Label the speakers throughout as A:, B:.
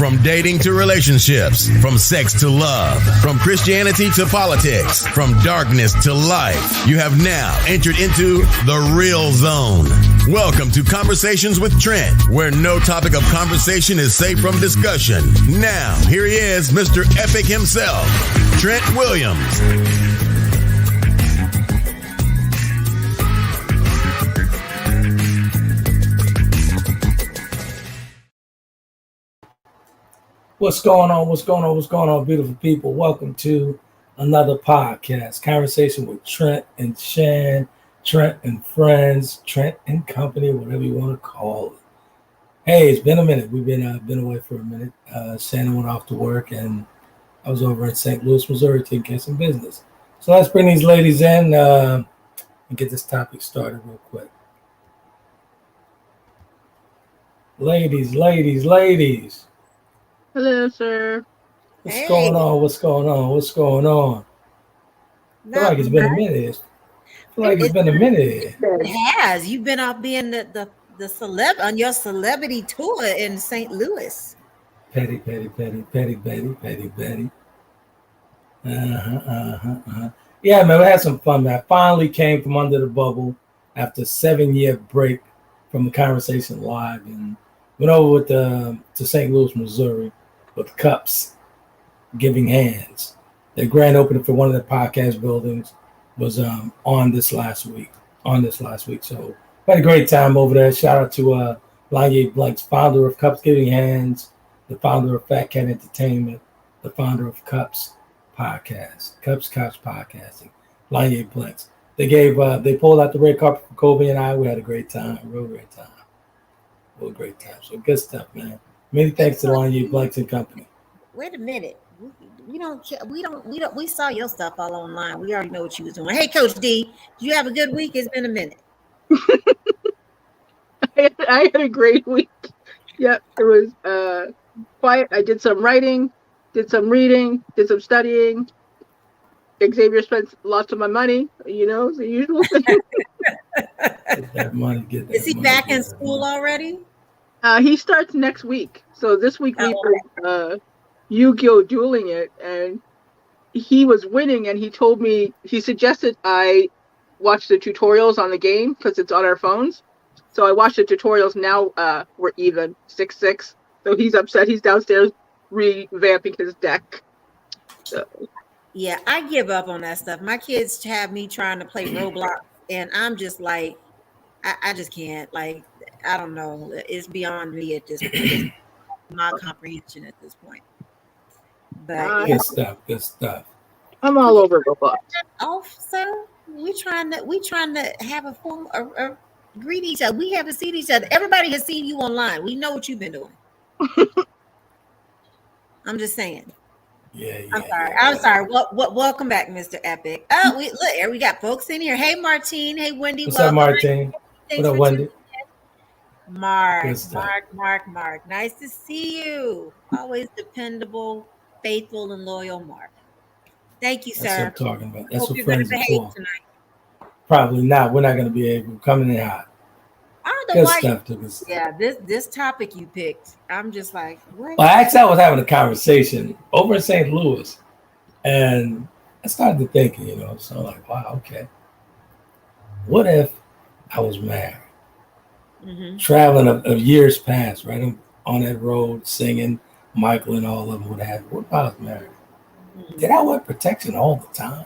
A: From dating to relationships, from sex to love, from Christianity to politics, from darkness to light, you have now entered into the real zone. Welcome to Conversations with Trent, where no topic of conversation is safe from discussion. Now, here he is, Mr. Epic himself, Trent Williams.
B: What's going on, beautiful people? Welcome to another podcast, Conversation with Trent and Shann, Trent and Friends, Trent and Company, whatever you want to call it. Hey, it's been a minute. We've been away for a minute. Shannon went off to work, and I was over in St. Louis, Missouri, taking care of some business. So let's bring these ladies in and get this topic started real quick. Ladies.
C: Hello, sir.
B: What's going on? I feel like it's been a minute.
D: It has. You've been off being the celeb on your celebrity tour in St. Louis.
B: Petty. Yeah, man, we had some fun, man. I finally came from under the bubble after a 7-year break from the Conversation Live and went over to St. Louis, Missouri, with Cups Giving Hands. The grand opening for one of the podcast buildings was on this last week. So we had a great time over there. Shout out to Lanye Blanks, founder of Cups Giving Hands, the founder of Fat Cat Entertainment, the founder of Cups Podcast, Cups Couch Podcasting, Lanye Blanks. They pulled out the red carpet for Kobe and I. We had a great time, real great time. So good stuff, man. Many thanks to Lanye Blanks and Company.
D: Wait a minute. We saw your stuff all online. We already know what you was doing. Hey, Coach D, did you have a good week? It's been a minute.
C: I had a great week. Yep, it was quiet. I did some writing, did some reading, did some studying. Xavier spent lots of my money, the usual thing.
B: Get that money.
D: Is he back in school already?
C: He starts next week. So this week we were Yu-Gi-Oh! Dueling it, and he was winning, and he suggested I watch the tutorials on the game because it's on our phones. So I watched the tutorials. Now we're even 6-6. So he's upset. He's downstairs revamping his deck. So.
D: Yeah, I give up on that stuff. My kids have me trying to play Roblox, and I'm just like, I just can't. Like, I don't know. It's beyond me at this point. My comprehension at this point. But
B: good stuff.
C: I'm all over Roblox.
D: Also, we trying to have a form or greet each other. We haven't seen each other. Everybody has seen you online. We know what you've been doing. I'm just saying.
B: Yeah.
D: I'm sorry. Welcome back, Mr. Epic. Oh, we got folks in here. Hey, Martine. Hey, Wendy.
B: What's up, Martine? What up, Wendy?
D: Mark. Nice to see you. Always dependable, faithful, and loyal, Mark. Thank you, sir.
B: That's what I'm talking about. That's what friends are for. Probably not. We're not going to be able to come in hot.
D: I don't know why. This topic you picked, I'm just like, what?
B: Well, actually, I was having a conversation over in St. Louis, and I started thinking, so I'm like, wow, okay. What if I was married? Mm-hmm. Traveling of years past, right? I'm on that road singing, Michael and all of them would have. What if I was married? Mm-hmm. Did I wear protection all the time?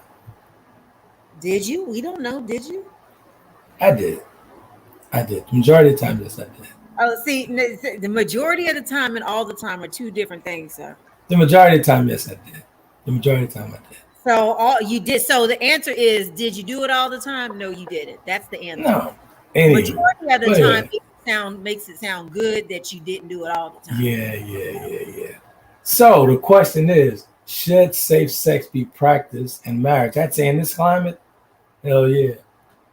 D: Did you? We don't know. Did you?
B: I did. The majority of the time, yes, I did.
D: Oh, see, the majority of the time and all the time are two different things, sir.
B: The majority of the time, yes, I did. The majority of the time, I did.
D: So all you did. So the answer is, did you do it all the time? No, you didn't. That's the answer.
B: No. Anyway,
D: majority of the time, makes it sound good that you didn't do it all the time.
B: Yeah. So the question is, should safe sex be practiced in marriage? I'd say in this climate, hell yeah.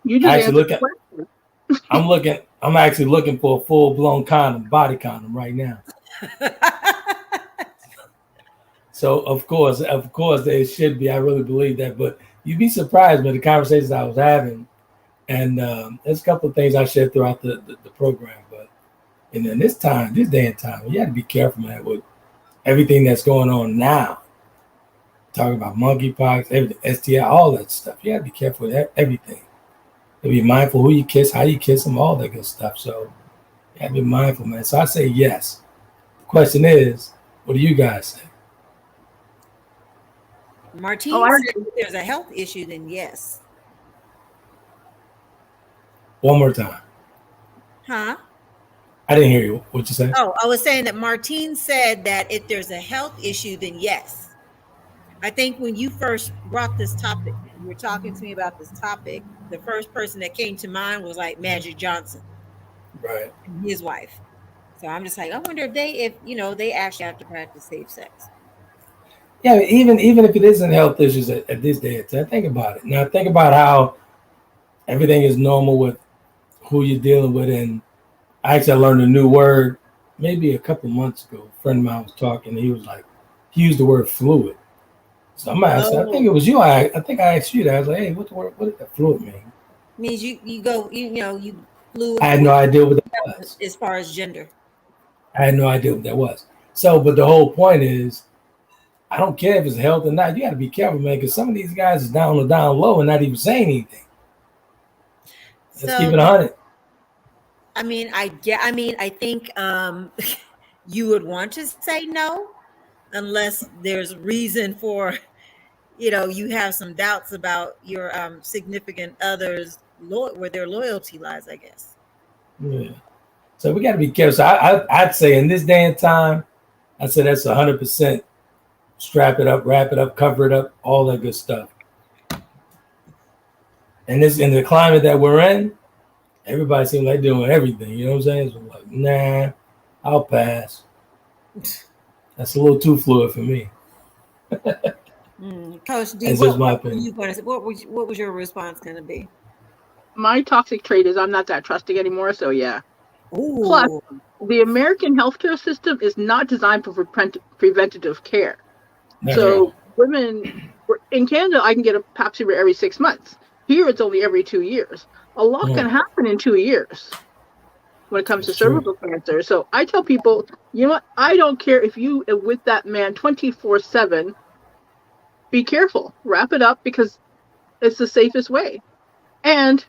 C: You just actually
B: I'm actually looking for a full-blown condom, body condom right now. So of course there should be. I really believe that, but you'd be surprised by the conversations I was having, and there's a couple of things I shared throughout the program. But in this day and time, you have to be careful, man, with everything that's going on now. Talking about monkeypox, everything, STI, all that stuff. You gotta be careful with everything. You be mindful who you kiss, how you kiss them, all that good stuff. So you gotta be mindful, man. So I say yes. The question is, what do you guys say?
D: Martine said if there's a health issue, then yes.
B: One more time.
D: Huh?
B: I didn't hear you. What you say?
D: Oh, I was saying that Martine said that if there's a health issue, then yes. I think when you first brought this topic, you were talking to me about this topic, the first person that came to mind was like Magic Johnson.
B: Right.
D: And his wife. So I'm just like, I wonder if they actually have to practice safe sex.
B: Yeah, even if it isn't health issues at this day, think about it. Now think about how everything is normal with who you're dealing with. And I learned a new word maybe a couple months ago. A friend of mine was talking, and he was like, he used the word fluid. So I'm asking, I think it was you. I think I asked you that. I was like, hey, what did that fluid mean?
D: Means you fluid.
B: I had no idea what that was.
D: As far as gender.
B: I had no idea what that was. So, but the whole point is, I don't care if it's health or not. You got to be careful, man, because some of these guys is down low and not even saying anything. Let's keep it 100.
D: I think you would want to say no, unless there's reason for, you have some doubts about your significant others, where their loyalty lies, I guess.
B: Yeah. So we got to be careful. So I'd say in this day and time, I say that's 100%. Strap it up, wrap it up, cover it up, all that good stuff. And this in the climate that we're in, everybody seems like doing everything. You know what I'm saying? So like, nah, I'll pass. That's a little too fluid for me.
D: Coach D, what was your response going to be?
C: My toxic trait is I'm not that trusting anymore. So yeah.
D: Ooh.
C: Plus, the American healthcare system is not designed for preventative care. So women in Canada, I can get a Pap smear every 6 months. Here, it's only every 2 years. A lot can happen in 2 years when it comes to cervical cancer. So I tell people, you know what? I don't care if you are with that man 24/7. Be careful. Wrap it up because it's the safest way. And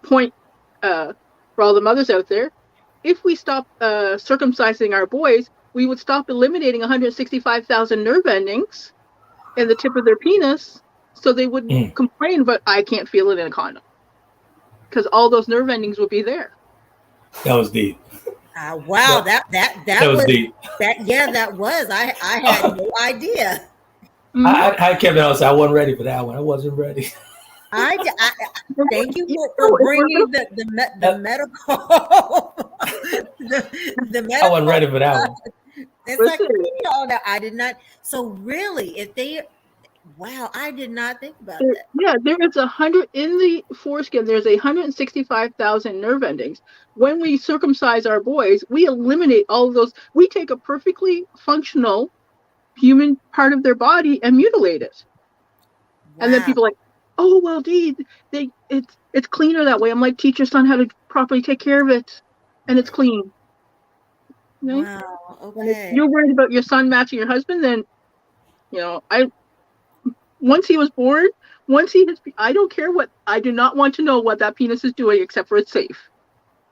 C: point for all the mothers out there, if we stop circumcising our boys, we would stop eliminating 165,000 nerve endings in the tip of their penis, so they wouldn't complain, but I can't feel it in a condom. Because all those nerve endings would be there.
B: That was deep.
D: Wow, that
B: was deep.
D: That was. I had no idea.
B: I kept it honest. I wasn't ready for that one. I wasn't ready.
D: I thank you for bringing the medical. the medical.
B: I wasn't ready for that one.
D: It's like, that I did not. So really, I did not think about that.
C: Yeah, there is 100 in the foreskin. There's 165,000 nerve endings. When we circumcise our boys, we eliminate all of those. We take a perfectly functional human part of their body and mutilate it. Wow. And then people are like, oh well, Dee, it's cleaner that way. I'm like, teach your son how to properly take care of it, and it's clean. Okay?
D: Wow. Okay.
C: If you're worried about your son matching your husband, then once he was born, I don't care I do not want to know what that penis is doing except for it's safe.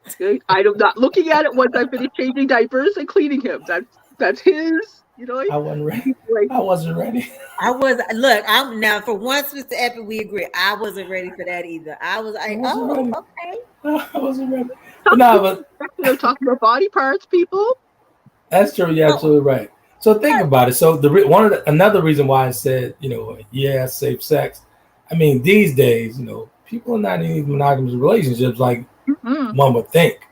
C: Okay? I'm not looking at it once I finish changing diapers and cleaning him. That's his.
B: I wasn't ready. I wasn't ready.
D: I'm now for once, Mr. Epic, we agree. I wasn't ready for that either. I was like, okay.
B: I wasn't ready.
C: They're talking about body parts, people.
B: That's true. You're absolutely right. So think about it. So another reason why I said, safe sex. I mean, these days, people are not in these monogamous relationships like one would think. You know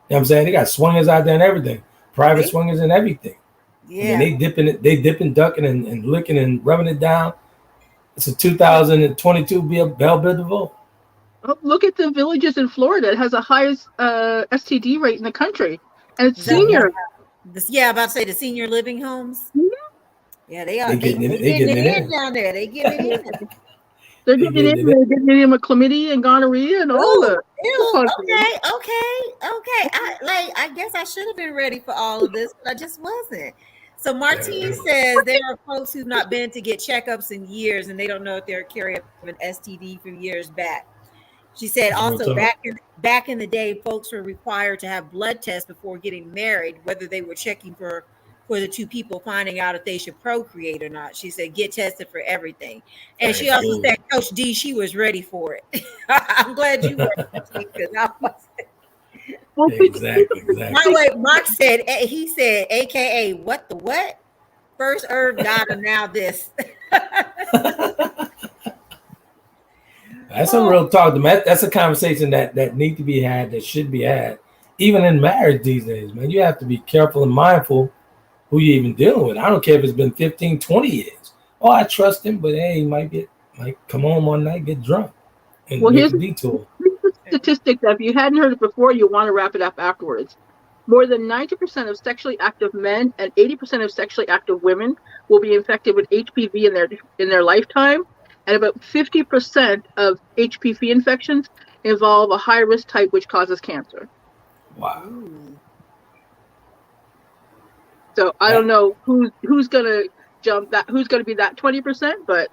B: what I'm saying? They got swingers out there and everything, private swingers and everything.
D: Yeah,
B: I mean, they dipping, ducking, and licking and rubbing it down. It's a 2022 Bell Biv DeVoe.
C: Oh, look at the villages in Florida. It has the highest STD rate in the country, and it's senior.
D: I'm about to say the senior living homes. Mm-hmm. Yeah, they are. They getting it in down there. They getting it in.
C: They're getting it in. They're getting in with chlamydia and gonorrhea and all that.
D: Okay. I guess I should have been ready for all of this, but I just wasn't. So Martine says there are folks who've not been to get checkups in years and they don't know if they're carrying an STD from years back. She said also back in the day, folks were required to have blood tests before getting married, whether they were checking for the two people finding out if they should procreate or not. She said, get tested for everything. And she also said, Coach D, she was ready for it. I'm glad you were. Because I wasn't.
B: Exactly.
D: By the way, Mark said, he said, AKA, what the what? First herb died and now this.
B: That's a real talk. That's a conversation that need to be had, that should be had, even in marriage these days, man. You have to be careful and mindful who you're even dealing with. I don't care if it's been 15, 20 years. Oh, I trust him, but hey, he might come home one night, get drunk, and make a detour.
C: Here's the statistic that if you hadn't heard it before, you want to wrap it up afterwards. More than 90% of sexually active men and 80% of sexually active women will be infected with HPV in their lifetime. And about 50% of HPV infections involve a high-risk type which causes cancer.
B: Wow.
C: So I don't know who's gonna jump that, who's gonna be that 20%, but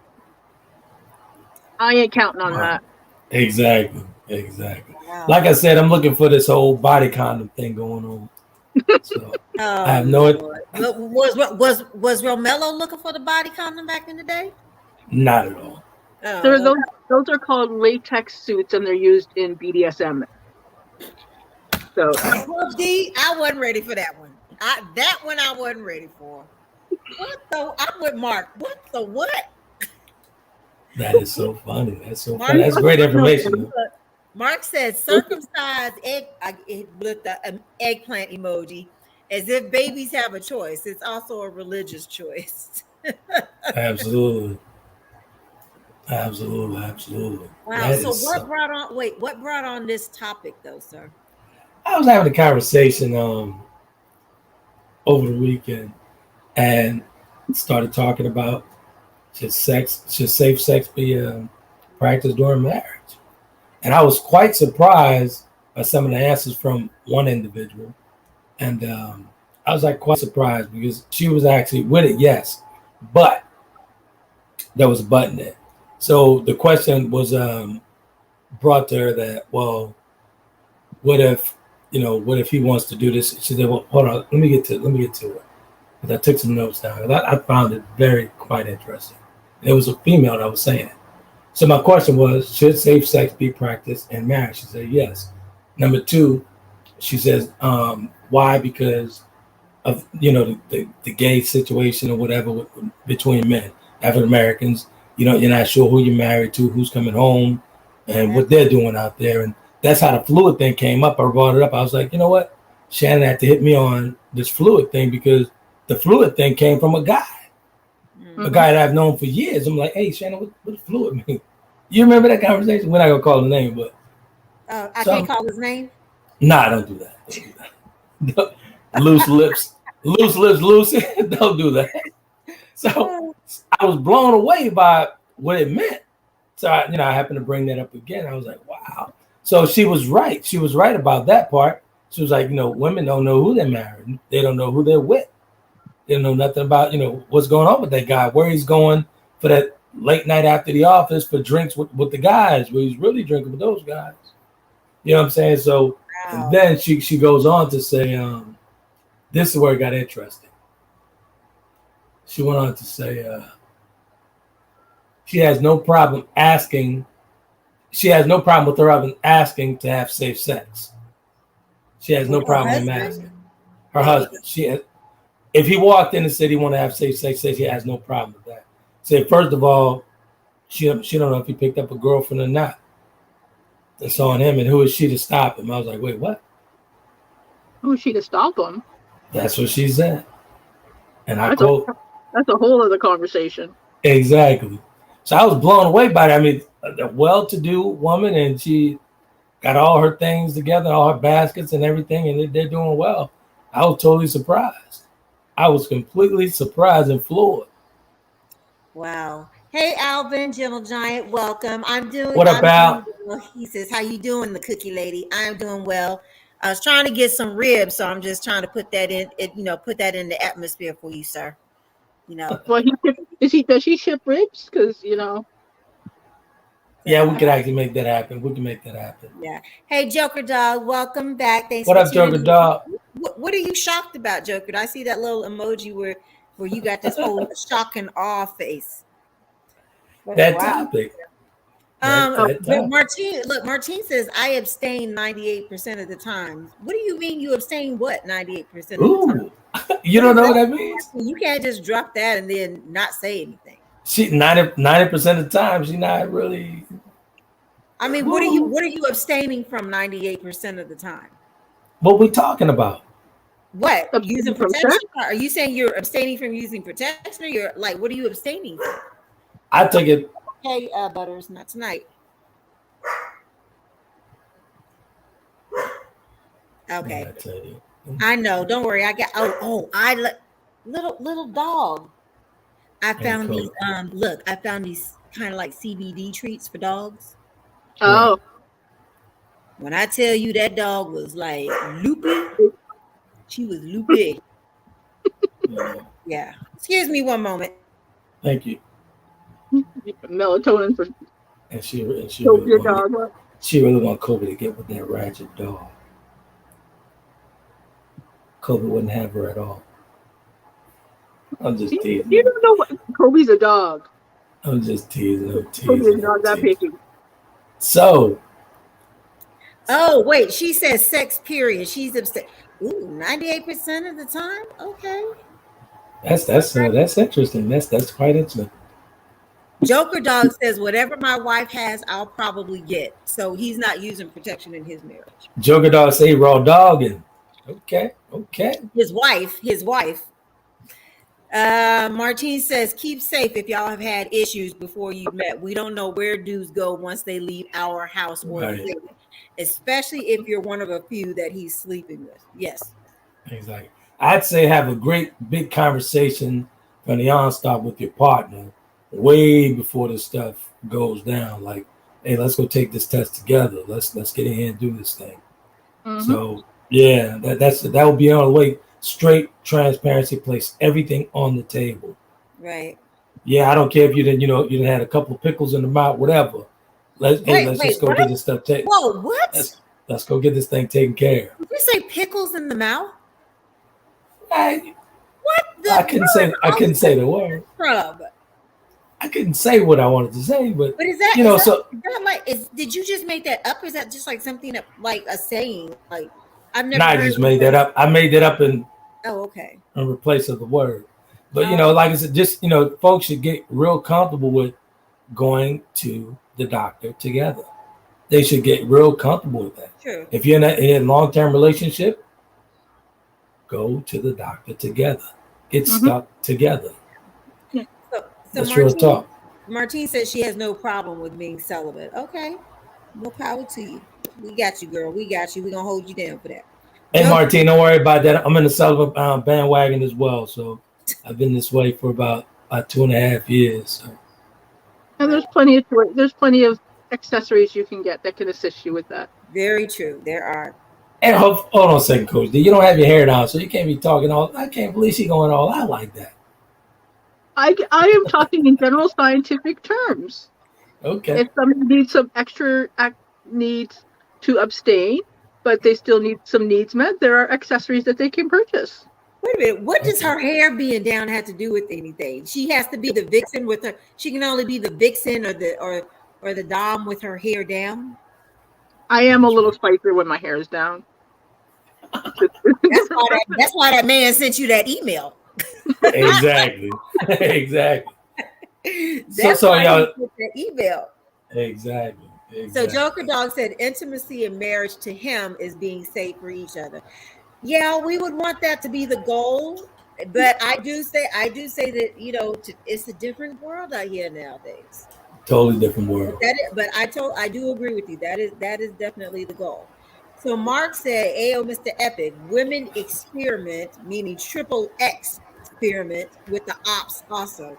C: I ain't counting on that.
B: Exactly. Wow. Like I said, I'm looking for this whole body condom thing going on. So I have no idea.
D: Was Romello looking for the body condom back in the day?
B: Not at all.
C: Those are called latex suits, and they're used in BDSM. So,
D: D, I wasn't ready for that one. That one I wasn't ready for. I'm with Mark. What the what?
B: That is so funny. That's funny. That's great information.
D: Mark says circumcised egg with the eggplant emoji, as if babies have a choice. It's also a religious choice.
B: Absolutely. Wow.
D: That what brought on this topic though, sir?
B: I was having a conversation over the weekend and started talking about should safe sex be practiced during marriage? And I was quite surprised by some of the answers from one individual. And I was quite surprised because she was actually with it, yes, but there was a but in it. So the question was brought to her that, well, what if he wants to do this? She said, well, hold on, let me get to it. Because I took some notes down. I found it quite interesting. And it was a female that was saying it. So my question was, should safe sex be practiced in marriage? She said, yes. Number two, she says, why? Because of, the gay situation or whatever between men, African Americans. You're not sure who you're married to, who's coming home, and what they're doing out there. And that's how the fluid thing came up. I brought it up. I was like, you know what? Shannon had to hit me on this fluid thing because the fluid thing came from a guy. A guy that I've known for years. I'm like, hey, Shannon, what does fluid mean? You remember that conversation? We're not going to call his name, but.
D: I can't call his name?
B: Nah, don't do that. Loose lips, Lucy. Don't do that. So I was blown away by what it meant. So I happened to bring that up again. I was like, wow. So she was right. She was right about that part. She was like, women don't know who they're married. They don't know who they're with. They don't know nothing about, what's going on with that guy, where he's going for that late night after the office for drinks with the guys, where he's really drinking with those guys. You know what I'm saying? So And then she goes on to say, this is where it got interesting. She went on to say, she has no problem asking. She has no problem with her husband asking to have safe sex. She has no problem with asking. Her husband. If he walked in and said he wanted to have safe sex, she has no problem with that. Say, first of all, she don't know if he picked up a girlfriend or not. That's on him, and who is she to stop him? I was like, wait, what?
C: Who is she to stop him?
B: That's what she said. And I quote.
C: That's a whole other conversation.
B: Exactly. So I was blown away by that. I mean, a well-to-do woman, and she got all her things together, all her baskets and everything, and they're doing well. I was totally surprised. I was completely surprised and floored.
D: Wow. Hey, Alvin, Gentle Giant, welcome.
B: What up, Al?
D: He says, how you doing, the cookie lady? I'm doing well. I was trying to get some ribs, so I'm just trying to put that in. Put that in the atmosphere for you, sir.
C: Well, does he ship ribs? Because
B: Yeah, we could actually make that happen. We can make that happen.
D: Yeah. Hey, Joker Dog, welcome back. Thanks
B: what
D: for
B: up, Joker
D: tuning
B: Dog?
D: What are you shocked about, Joker? I see that little emoji where you got this whole shock and awe face.
B: That topic.
D: But Martine says I abstain 98% of the time. What do you mean you abstain what 98% of the time?
B: You don't know what that means?
D: You can't just drop that and then not say anything.
B: She 90% of the time, she's not really.
D: I mean, what are you abstaining from 98% of the time?
B: What we talking about?
D: What? Using protection? Are you saying you're abstaining from using protection, or you're like, what are you abstaining from?
B: I take it.
D: Hey, Butters, not tonight. Okay. I know. Don't worry. I got. Little dog. I found these. Look, I found these kind of like CBD treats for dogs.
C: Oh.
D: When I tell you that dog was like loopy, she was loopy. Yeah. Excuse me one moment.
B: Thank you.
C: Melatonin for.
B: And she really want Kobe to get with that ratchet dog. Kobe wouldn't have her at all. I'm just teasing.
C: You don't know what Kobe's a dog.
B: I'm just teasing.
C: Kobe's not that picky.
B: So.
D: Oh wait, she says sex period. She's upset. Ooh, 98% of the time. Okay.
B: That's interesting. That's quite interesting.
D: Joker Dog says whatever my wife has, I'll probably get. So he's not using protection in his marriage.
B: Joker Dog say raw dogging. Okay.
D: His wife. Martine says, keep safe if y'all have had issues before you met. We don't know where dudes go once they leave our house or right. Especially if you're one of a few that he's sleeping with. Yes.
B: Exactly. I'd say have a great big conversation from the onstart with your partner way before this stuff goes down. Like, hey, let's go take this test together. Let's get in here and do this thing. Mm-hmm. So yeah, that would be on the way. Straight transparency, place everything on the table.
D: Right.
B: Yeah, I don't care if you didn't had a couple of pickles in the mouth, whatever. Let's just go get this stuff taken.
D: Whoa, what?
B: Let's go get this thing taken care of.
D: Did you say pickles in the mouth?
B: I couldn't say the word. I couldn't say what I wanted to say, but
D: is that did you just make that up? Or is that just like something like a saying? Like I've never.
B: I just made that up. I made that up in replace of the word. But like I said, just folks should get real comfortable with going to the doctor together. They should get real comfortable with that.
D: Sure.
B: If you're in a long-term relationship, go to the doctor together. Get stuck together.
D: So
B: that's real talk.
D: Martine says she has no problem with being celibate. Okay. No power to you. We got you, girl. We got you. We're going to hold you down for that.
B: Hey, Martine, don't worry about that. I'm in the celibate bandwagon as well. So I've been this way for about 2.5 years. So.
C: And there's plenty of accessories you can get that can assist you with that.
D: Very true. There are.
B: And hold on a second, Coach D. You don't have your hair down, so you can't be talking all. I can't believe she's going all out like that.
C: I am talking in general scientific terms.
B: Okay.
C: If somebody needs some extra needs to abstain, but they still need some needs met, there are accessories that they can purchase.
D: Wait a minute. What does her hair being down have to do with anything? She has to be the vixen with her. She can only be the vixen or the dom with her hair down.
C: I am a little spicier when my hair is down.
D: That's why that man sent you that email.
B: Exactly.
D: That's why y'all sent that email.
B: Exactly.
D: So Joker Dog said intimacy in marriage to him is being safe for each other. Yeah, we would want that to be the goal, but I do say that it's a different world out here nowadays.
B: Totally different world.
D: I do agree with you. That is definitely the goal. So Mark said, "Ayo, Mr. Epic, women experiment, meaning triple X experiment with the ops also.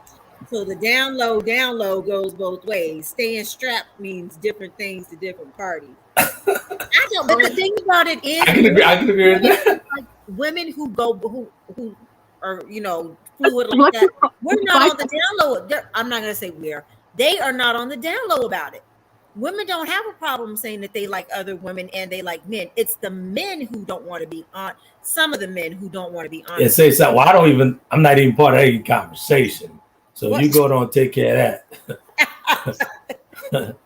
D: So the down low goes both ways. Staying strapped means different things to different parties." I don't. But the thing about it is,
B: I can agree with that.
D: like women who are fluid like that. We're not on the down low. I'm not gonna say we're. They are not on the down low about it. Women don't have a problem saying that they like other women and they like men. It's the men who don't want to be on. Some of the men who don't want to be on.
B: Yeah, say something. Well, I'm not even part of any conversation. So what? You go on and take care of that.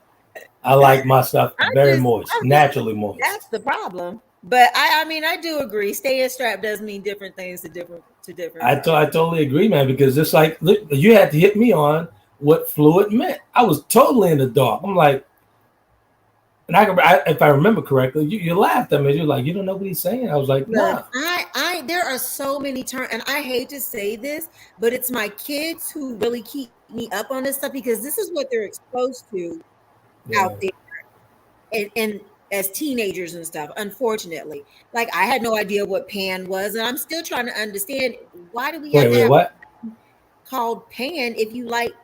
B: I like my stuff moist, naturally moist.
D: That's the problem. But I do agree. Staying strapped does mean different things to different.
B: I totally agree, man. Because it's like you had to hit me on what fluid meant. I was totally in the dark. I'm like, and if I remember correctly, you laughed at me. You're like, you don't know what he's saying. I was like, nah.
D: There are so many terms, and I hate to say this, but it's my kids who really keep me up on this stuff because this is what they're exposed to out there, and as teenagers and stuff. Unfortunately, like I had no idea what pan was, and I'm still trying to understand why do we have
B: what
D: called pan if you like,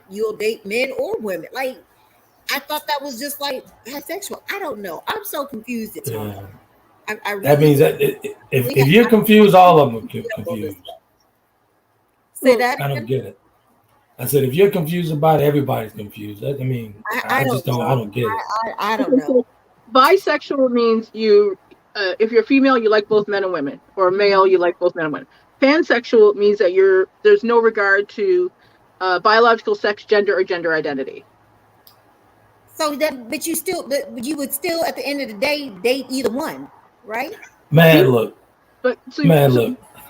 D: you'll date men or women. Like I thought that was just like bisexual. I don't know. I'm so confused at times. I really
B: that means that if you're confused, all of them are confused.
D: Say that.
B: I don't get it. I said, if you're confused about it, everybody's confused. I mean, I just don't. I don't get it.
D: I don't know.
C: Bisexual means you, if you're female, you like both men and women, or male, you like both men and women. Pansexual means that there's no regard to biological sex, gender, or gender identity.
D: So but you would still at the end of the day date either one, right?
B: Man, look.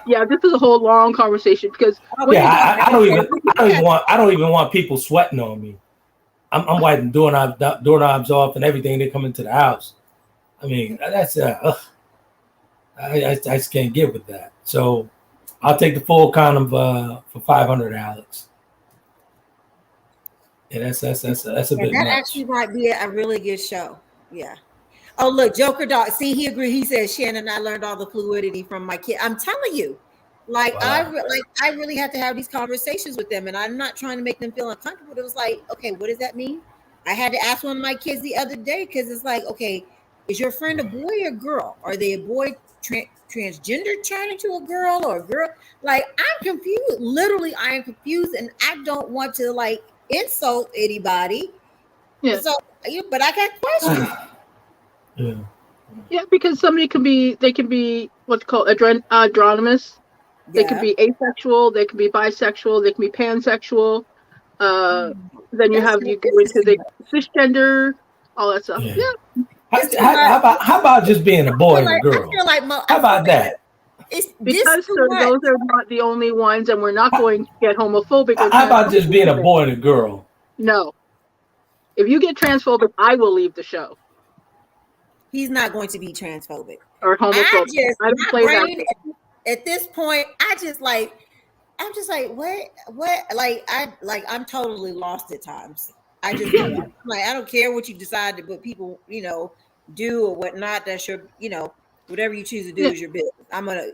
C: Yeah, this is a whole long conversation because
B: I don't even want people sweating on me. I'm wiping doorknobs off and everything. They come into the house. I mean, that's I just can't get with that. So I'll take the full condom for $500, Alex. Yeah, that's a bit.
D: That
B: much.
D: Actually might be a really good show. Yeah. Oh, look, Joker Dog. See, he agreed. He says, Shannon, I learned all the fluidity from my kid. I'm telling you, I really had to have these conversations with them, and I'm not trying to make them feel uncomfortable. It was like, okay, what does that mean? I had to ask one of my kids the other day because it's like, okay, is your friend a boy or girl? Are they a boy transgender turning to a girl or a girl? Like, I'm confused. Literally, I am confused, and I don't want to insult anybody.
C: Yeah.
D: So, but I got questions.
C: Yeah, because somebody can be what's called androgynous. They can be asexual. They can be bisexual. They can be pansexual. Then you go into the cisgender, all that stuff. Yeah.
B: How about just being a boy and a girl? How about that?
C: Because those are not the only ones, and we're not going to get homophobic.
B: How about just being a boy and a girl?
C: No. If you get transphobic, I will leave the show.
D: He's not going to be transphobic
C: or homophobic. I don't play that.
D: At this point, I'm just like, what? I'm totally lost at times. I just I don't care what you decide to, but people, do or whatnot. That's your, whatever you choose to do is your business. I'm gonna,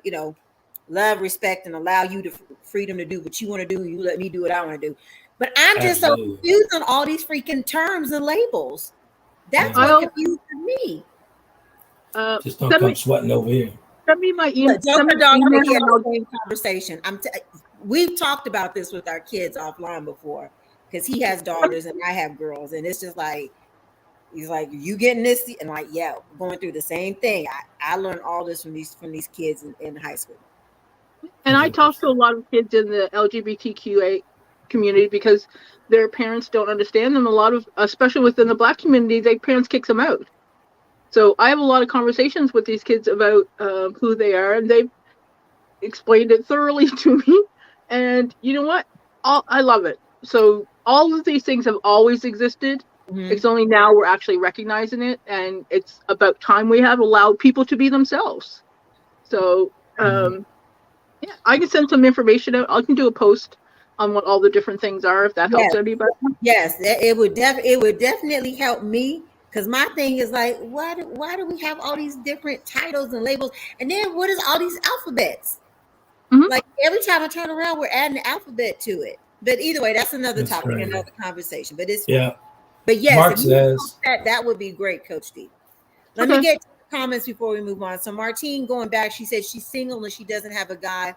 D: love, respect, and allow you the freedom to do what you want to do. You let me do what I want to do. But I'm just so confused on all these freaking terms and labels. That's what confuses me.
B: Just don't come sweating over here.
C: Send me my email.
D: Conversation. We've talked about this with our kids offline before because he has daughters and I have girls, and it's just like he's like, "You getting this?" And like, yeah, going through the same thing. I learned all this from these kids in high school.
C: And I talk to a lot of kids in the LGBTQA community because their parents don't understand them. Especially within the Black community, their parents kick them out. So I have a lot of conversations with these kids about who they are, and they've explained it thoroughly to me. And you know what? I love it. So all of these things have always existed. Mm-hmm. It's only now we're actually recognizing it, and it's about time we have allowed people to be themselves. So yeah, I can send some information out. I can do a post on what all the different things are if that helps anybody.
D: Yes, it would definitely help me. Because my thing is like, why do we have all these different titles and labels? And then what is all these alphabets? Mm-hmm. Like every time I turn around, we're adding an alphabet to it. But either way, that's another topic, another conversation. But it's But yes,
B: Mark
D: if you
B: says
D: that would be great, Coach D. Let me get to the comments before we move on. So Martine, going back, she said she's single and she doesn't have a guy.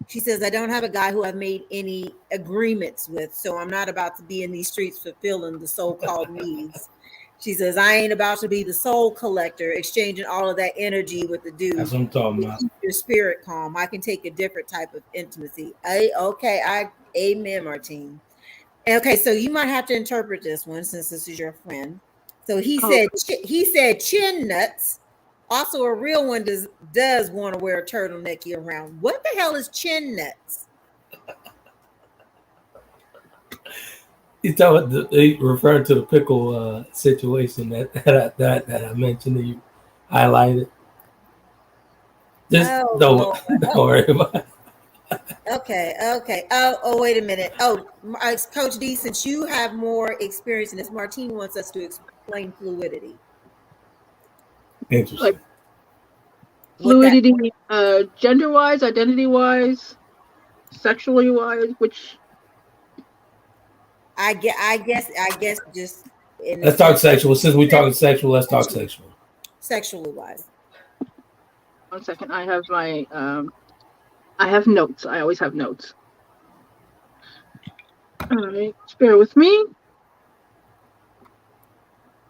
D: She says, I don't have a guy who I've made any agreements with, so I'm not about to be in these streets fulfilling the so-called needs. She says, I ain't about to be the soul collector, exchanging all of that energy with the dude.
B: that's what I'm talking about.
D: Keep your spirit calm. I can take a different type of intimacy. Amen, Martine. Okay, so you might have to interpret this one since this is your friend. So he said chin nuts. Also, a real one does want to wear a turtleneck year round. What the hell is chin nuts?
B: He's referring to the pickle situation that I mentioned that you highlighted. Just don't worry about it.
D: Okay. Oh, wait a minute. Oh, Coach D, since you have more experience in this, Martine wants us to explain fluidity.
B: Interesting.
C: Like fluidity, gender-wise, identity-wise, sexually-wise, which
D: I guess just
B: let's talk sexual. Since we're talking sexual, let's talk sexual.
D: Sexually wise.
C: 1 second. I have my I have notes. I always have notes. All right, just bear with me.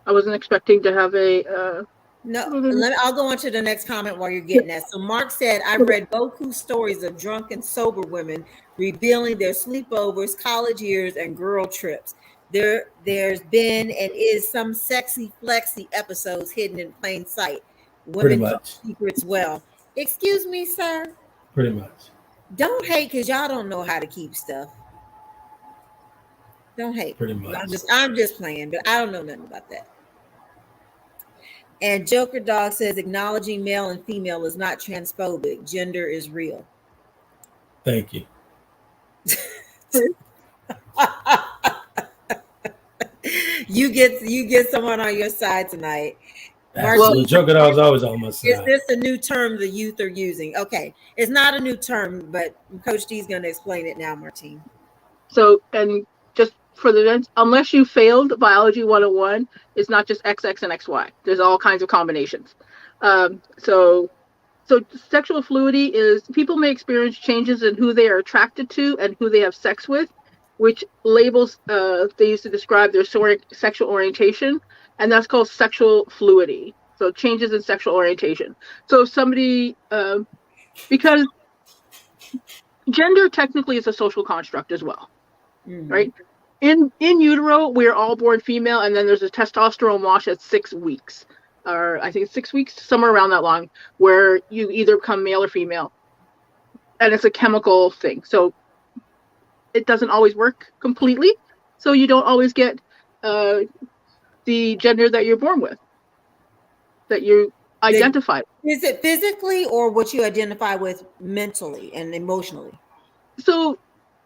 C: I wasn't expecting to have a.
D: I'll go on to the next comment while you're getting that. So Mark said, I read Boku stories of drunken, sober women revealing their sleepovers, college years, and girl trips. There's been and is some sexy, flexy episodes hidden in plain sight. Women keep secrets well. Excuse me, sir.
B: Pretty much.
D: Don't hate because y'all don't know how to keep stuff. Don't hate.
B: Pretty much.
D: I'm just playing, but I don't know nothing about that. And Joker Dog says acknowledging male and female is not transphobic. Gender is real.
B: Thank you.
D: You get someone on your side tonight.
B: Well, Joker Dog's always on my side.
D: Is this a new term the youth are using? Okay, it's not a new term, but Coach D is going to explain it now, Martine.
C: So, and just for the unless you failed biology 101, it's not just XX and XY. There's all kinds of combinations. So sexual fluidity is people may experience changes in who they are attracted to and who they have sex with, which labels they use to describe their sexual orientation, and that's called sexual fluidity. So changes in sexual orientation. So somebody, because gender technically is a social construct as well, right? In utero, we're all born female, and then there's a testosterone wash at 6 weeks, or I think it's 6 weeks, somewhere around that long, where you either become male or female, and it's a chemical thing. So it doesn't always work completely. So you don't always get the gender that you're born with, that you identify with.
D: Is it physically or what you identify with mentally and emotionally?
C: So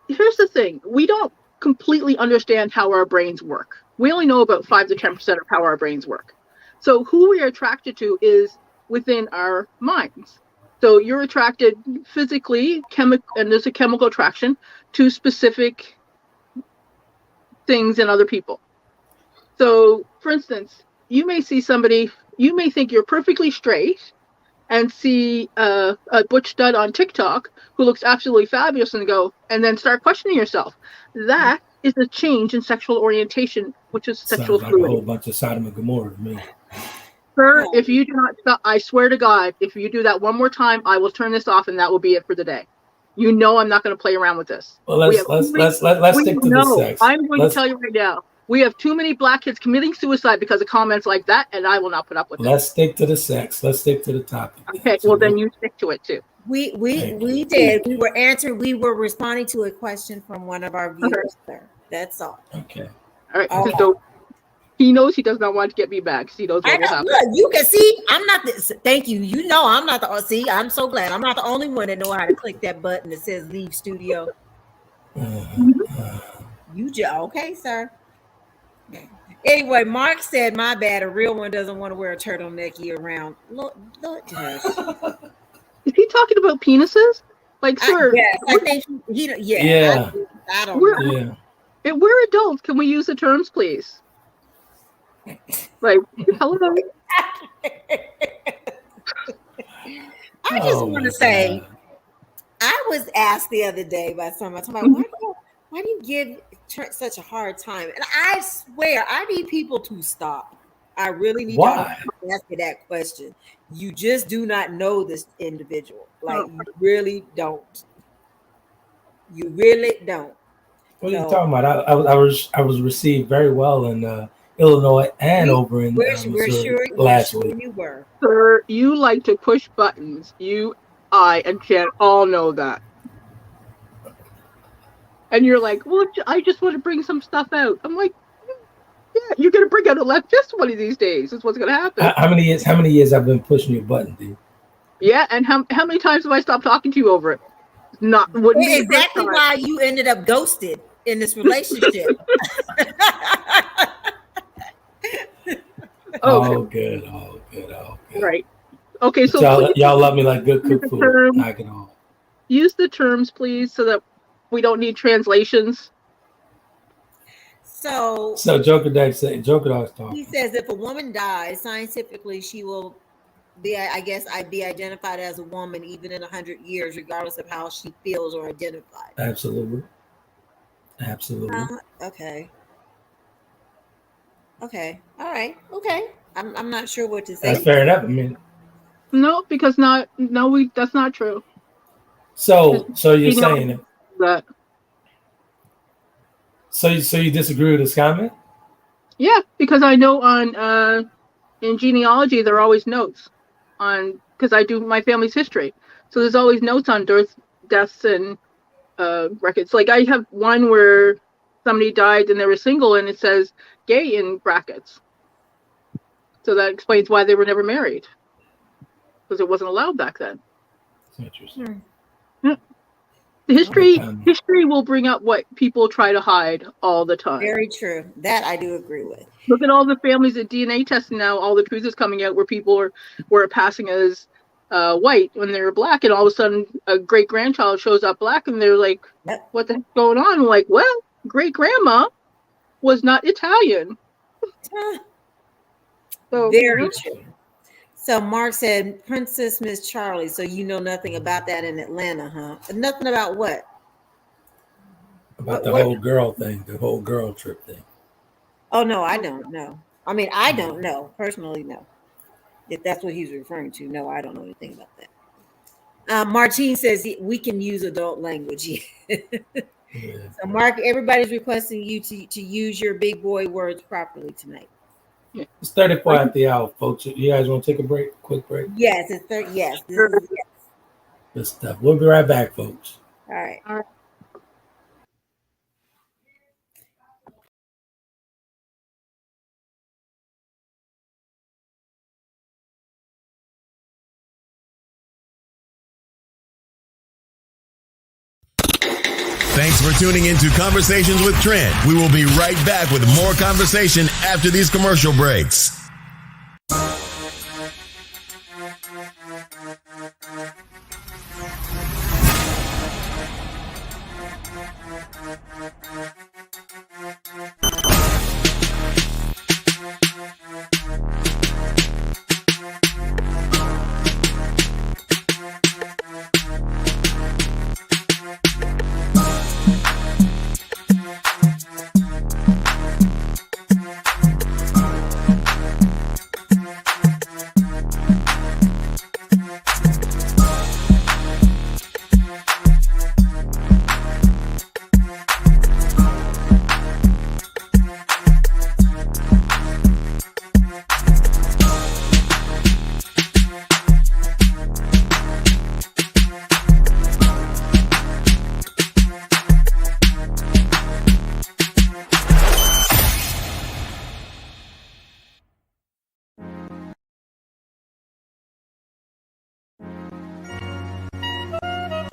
C: here's the thing. We don't completely understand how our brains work. We only know about 5 to 10% of how our brains work. So who we are attracted to is within our minds. So you're attracted physically, and there's a chemical attraction to specific things in other people. So, for instance, you may see somebody, you may think you're perfectly straight and see a butch stud on TikTok who looks absolutely fabulous and then start questioning yourself. That is a change in sexual orientation, which is sexual fluidity.
B: A whole bunch of Sodom and Gomorrah to me.
C: Sir, if you do not stop, I swear to God, if you do that one more time, I will turn this off and that will be it for the day. You know I'm not going to play around with this.
B: Well, let's stick to the sex.
C: I'm going to tell you right now. We have too many black kids committing suicide because of comments like that, and I will not put up with it.
B: Let's stick to the sex. Let's stick to the topic.
C: Okay, well then you stick to it too.
D: We did. We were responding to a question from one of our viewers, sir. That's all.
B: Okay.
C: All right. So he knows he does not want to get me back. He knows what will happen.
D: Look, you can see I'm not this. Thank you. You know I'm not the. See, I'm so glad I'm not the only one that know how to click that button that says leave studio. Okay, sir. Anyway, Mark said, "My bad. A real one doesn't want to wear a turtleneck year round." Look.
C: Is he talking about penises? Like, sir?
D: Yes, I think he. Yeah. I don't know.
C: If we're adults, can we use the terms, please? Like, hello.
D: I just want to say, I was asked the other day by someone, why do you give Trent such a hard time? And I swear, I need people to stop. I really need y'all to ask me that question. You just do not know this individual. Like, you really don't. You really don't.
B: What are you talking about? I was received very well in Illinois and over in Missouri last week.
D: You were.
C: Sir, you like to push buttons. You, I, and Shann all know that. And you're like, well, I just want to bring some stuff out. I'm like, yeah, you're gonna bring out a left fist one of these days. Is what's gonna happen.
B: How many years I've been pushing your button, Dee?
C: Yeah, and how many times have I stopped talking to you over it? Wouldn't be
D: exactly why you ended up ghosted in this relationship.
B: Oh, good.
C: Right. Okay, so
B: y'all love me like good cooked food. Knock it off.
C: Use the terms, please, so that we don't need translations.
D: So
B: Joker Dog's talking.
D: He says if a woman dies, scientifically she will be identified as a woman even in 100 years, regardless of how she feels or identified.
B: Absolutely.
D: Okay. All right. Okay. I'm not sure what to say.
B: That's fair enough. I mean,
C: no, because that's not true.
B: So you're saying
C: that.
B: So you disagree with this comment?
C: Yeah, because I know in genealogy there are always notes on, because I do my family's history, so there's always notes on deaths and records. Like I have one where somebody died and they were single and it says gay in brackets, so that explains why they were never married, because it wasn't allowed back then.
B: That's interesting.
C: Yeah. History will bring up what people try to hide all the time.
D: Very true. That I do agree with.
C: Look at all the families that DNA testing now. All the truth is coming out where people were passing as white when they were black, and all of a sudden a great grandchild shows up black, and they're like,
D: yep.
C: "What the heck's going on?" I'm like, well, great grandma was not Italian. So,
D: very true. So Mark said, Princess Miss Charlie. So you know nothing about that in Atlanta, huh? Nothing about what?
B: About the whole girl thing, the whole girl trip thing.
D: Oh, no, I don't know. I mean, I don't know. Personally, no. If that's what he's referring to, no, I don't know anything about that. Martine says we can use adult language. Yeah. So Mark, everybody's requesting you to use your big boy words properly tonight.
B: It's 34 at the hour, folks. You guys want to take a break? Quick break?
D: Yes, it's 30. Yes.
B: Good stuff. We'll be right back, folks.
D: All right.
A: Thanks for tuning in to Conversations with Trent. We will be right back with more conversation after these commercial breaks.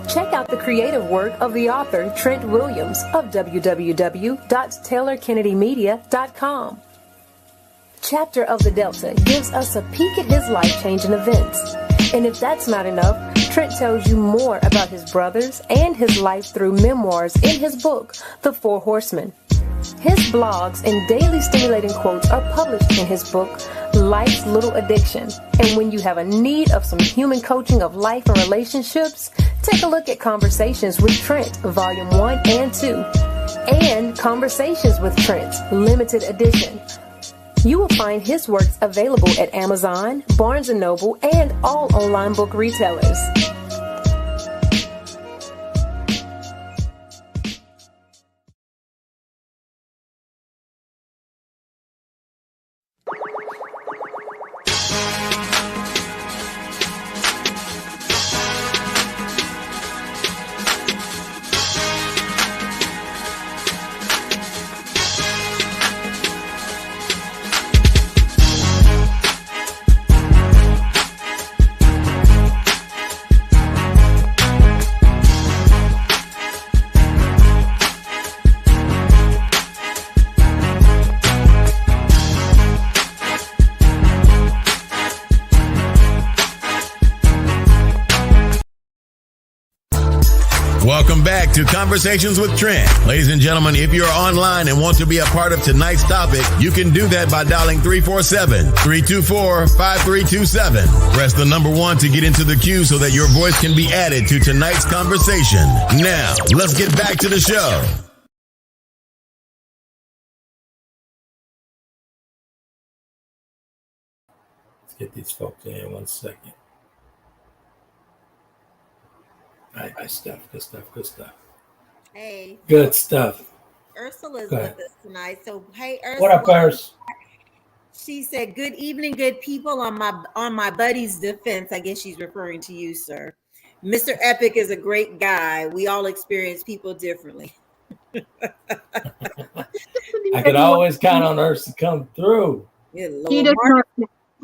E: Check out the creative work of the author Trent Williams of www.taylorkennedymedia.com. Chapter of the Delta gives us a peek at his life-changing events. And if that's not enough, Trent tells you more about his brothers and his life through memoirs in his book, The Four Horsemen. His blogs and daily stimulating quotes are published in his book, Life's Little Addiction. And when you have a need of some human coaching of life and relationships, take a look at Conversations with Trent, Volume 1 and 2, and Conversations with Trent, Limited Edition. You will find his works available at Amazon, Barnes & Noble, and all online book retailers.
A: Welcome back to Conversations with Trent. Ladies and gentlemen, if you're online and want to be a part of tonight's topic, you can do that by dialing 347-324-5327. Press the number 1 to get into the queue so that your voice can be added to tonight's conversation. Now, let's get back to the show.
B: Let's get these folks in 1 second. All right, good stuff.
D: Hey.
B: Good stuff.
D: Ursula's with us tonight. So, hey, Ursula.
B: What up, Urs?
D: She said, "Good evening, good people. On my buddy's defense, I guess she's referring to you, sir. Mr. Epic is a great guy. We all experience people differently."
B: I could always count on Urs to come through.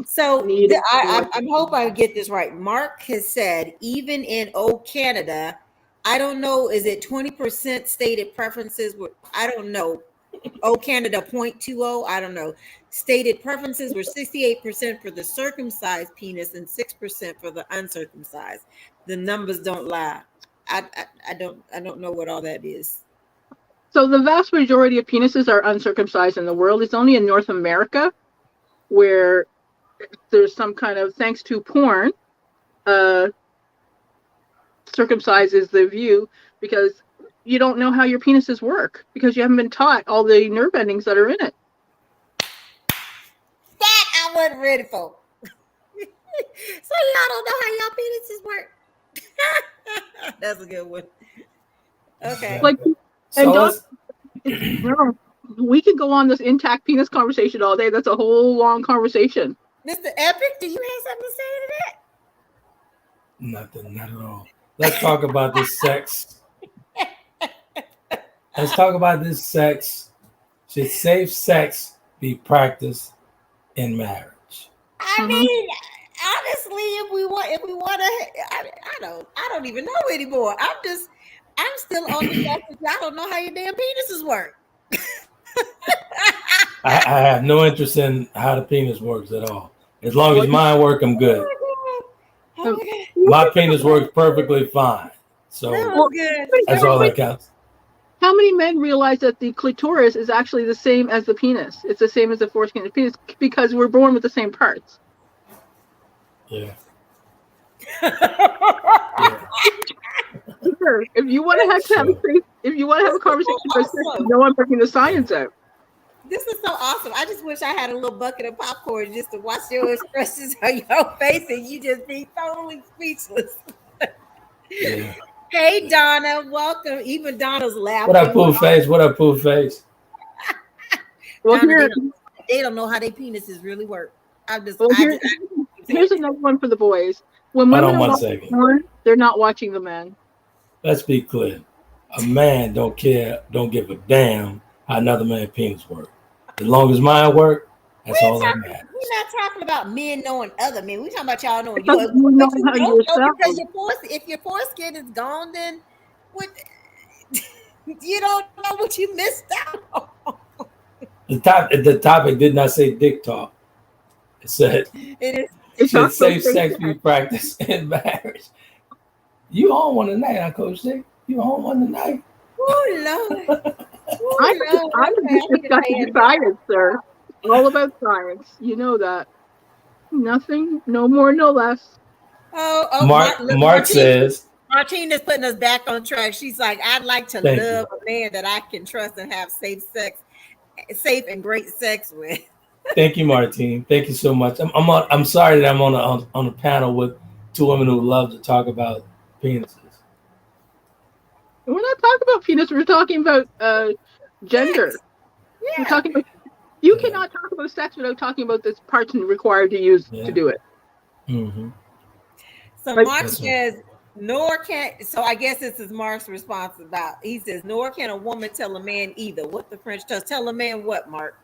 D: So I hope I get this right. Mark has said, even in old Canada, I don't know, is it 20% stated preferences? I don't know. Old Canada 0.20, I don't know. Stated preferences were 68% for the circumcised penis and 6% for the uncircumcised. The numbers don't lie. I don't know what all that is.
C: So the vast majority of penises are uncircumcised in the world. It's only in North America where there's some kind of, thanks to porn, circumcised is the view, because you don't know how your penises work because you haven't been taught all the nerve endings that are in it.
D: That I wasn't ready for. So y'all don't know how y'all penises work. That's a good one. Okay.
C: Like,
B: So
C: and we could go on this intact penis conversation all day. That's a whole long conversation.
D: Mr. Epic, do you have something to say to that?
B: Nothing, not at all. Let's talk about this sex. Let's talk about this sex. Should safe sex be practiced in marriage?
D: I mean, honestly, if we want to, I don't even know anymore. I'm still on the fact that I don't know how your damn penises work.
B: I have no interest in how the penis works at all. As long as mine work, I'm good. My penis works perfectly fine. So that's all that counts.
C: How many men realize that the clitoris is actually the same as the penis? It's the same as the foreskin of the penis because we're born with the same parts.
B: Yeah.
C: Sure. If you want to have a conversation about sex, no, I'm bringing the science out.
D: This is so awesome. I just wish I had a little bucket of popcorn just to watch your expressions on your face and you just be totally speechless.
B: Yeah.
D: Hey, Donna, welcome. Even Donna's laughing.
B: What up, Pooh Face?
C: Well,
D: Donna, they don't know how their penises really work.
C: Here's another one for the boys. When women are watching porn, they're not watching the men.
B: Let's be clear. A man don't give a damn how another man's penis works. As long as mine work, that's all that matters.
D: We're not talking about men knowing other men. We're talking about y'all knowing
C: yours.
D: Because if your foreskin is gone, then what? You don't know what you missed out on.
B: The topic did not say dick talk. It said should safe sex be practiced in marriage. You on one tonight, Coach Dick? You on one tonight?
D: Oh Lord!
C: I'm just discussing science, sir. All about science. You know that. Nothing, no more, no less.
B: Mark says,
D: Martina's putting us back on track. She's like, I'd like to love a man that I can trust and have safe and great sex with.
B: Thank you, Martine. Thank you so much. I'm sorry that I'm on a panel with two women who love to talk about penises.
C: We're not talking about penis. We're talking about gender.
D: Yeah.
C: We're talking about. You cannot talk about sex without talking about the parts required to use to do it.
B: Mm-hmm.
D: So Mark says, nor can. So I guess this is Mark's response about. He says, nor can a woman tell a man either. What the French does. Tell a man what, Mark?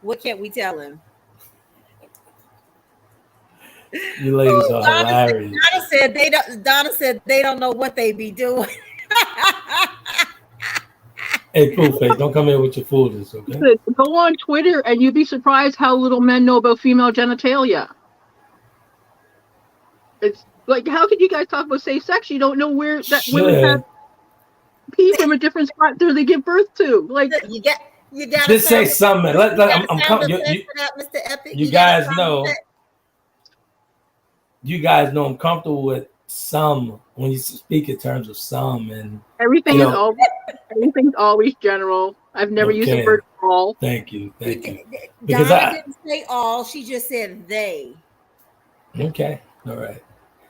D: What can't we tell him?
B: You ladies are hilarious.
D: Donna said they don't know what they be doing.
B: Hey, Pooh Face, don't come in with your foolishness, okay?
C: Go on Twitter and you'd be surprised how little men know about female genitalia. It's like, how could you guys talk about safe sex? You don't know where that women have pee from a different spot that they give birth to. Like
D: you got
B: just say something. You guys know. You guys know I'm comfortable with some when you speak in terms of some, and
C: everything's always general. I've never used the word all.
B: Thank you.
D: Because Donna didn't say all; she just said they.
B: Okay, all right.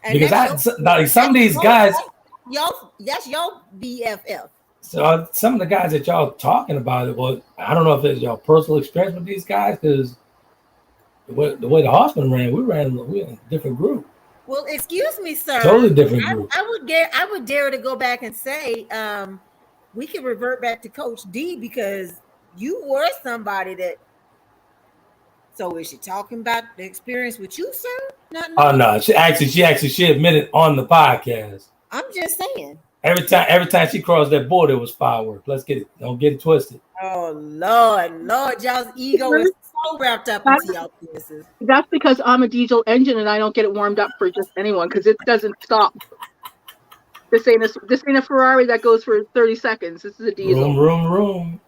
B: And because some of these guys,
D: that's your BFF.
B: So some of the guys that y'all talking about it, well, I don't know if it's y'all personal experience with these guys, because the way the hospital ran, we in a different group.
D: Well, excuse me, sir.
B: Totally different group.
D: I would dare to go back and say we can revert back to Coach D, because you were somebody that. So is she talking about the experience with you, sir?
B: Oh no, she admitted on the podcast.
D: I'm just saying.
B: Every time she crossed that border, it was fireworks. Let's get it. Don't get it twisted.
D: Oh Lord, y'all's ego is so wrapped up into y'all penises.
C: That's because I'm a diesel engine and I don't get it warmed up for just anyone, because it doesn't stop. This ain't a Ferrari that goes for 30 seconds. This is a diesel.
B: Room.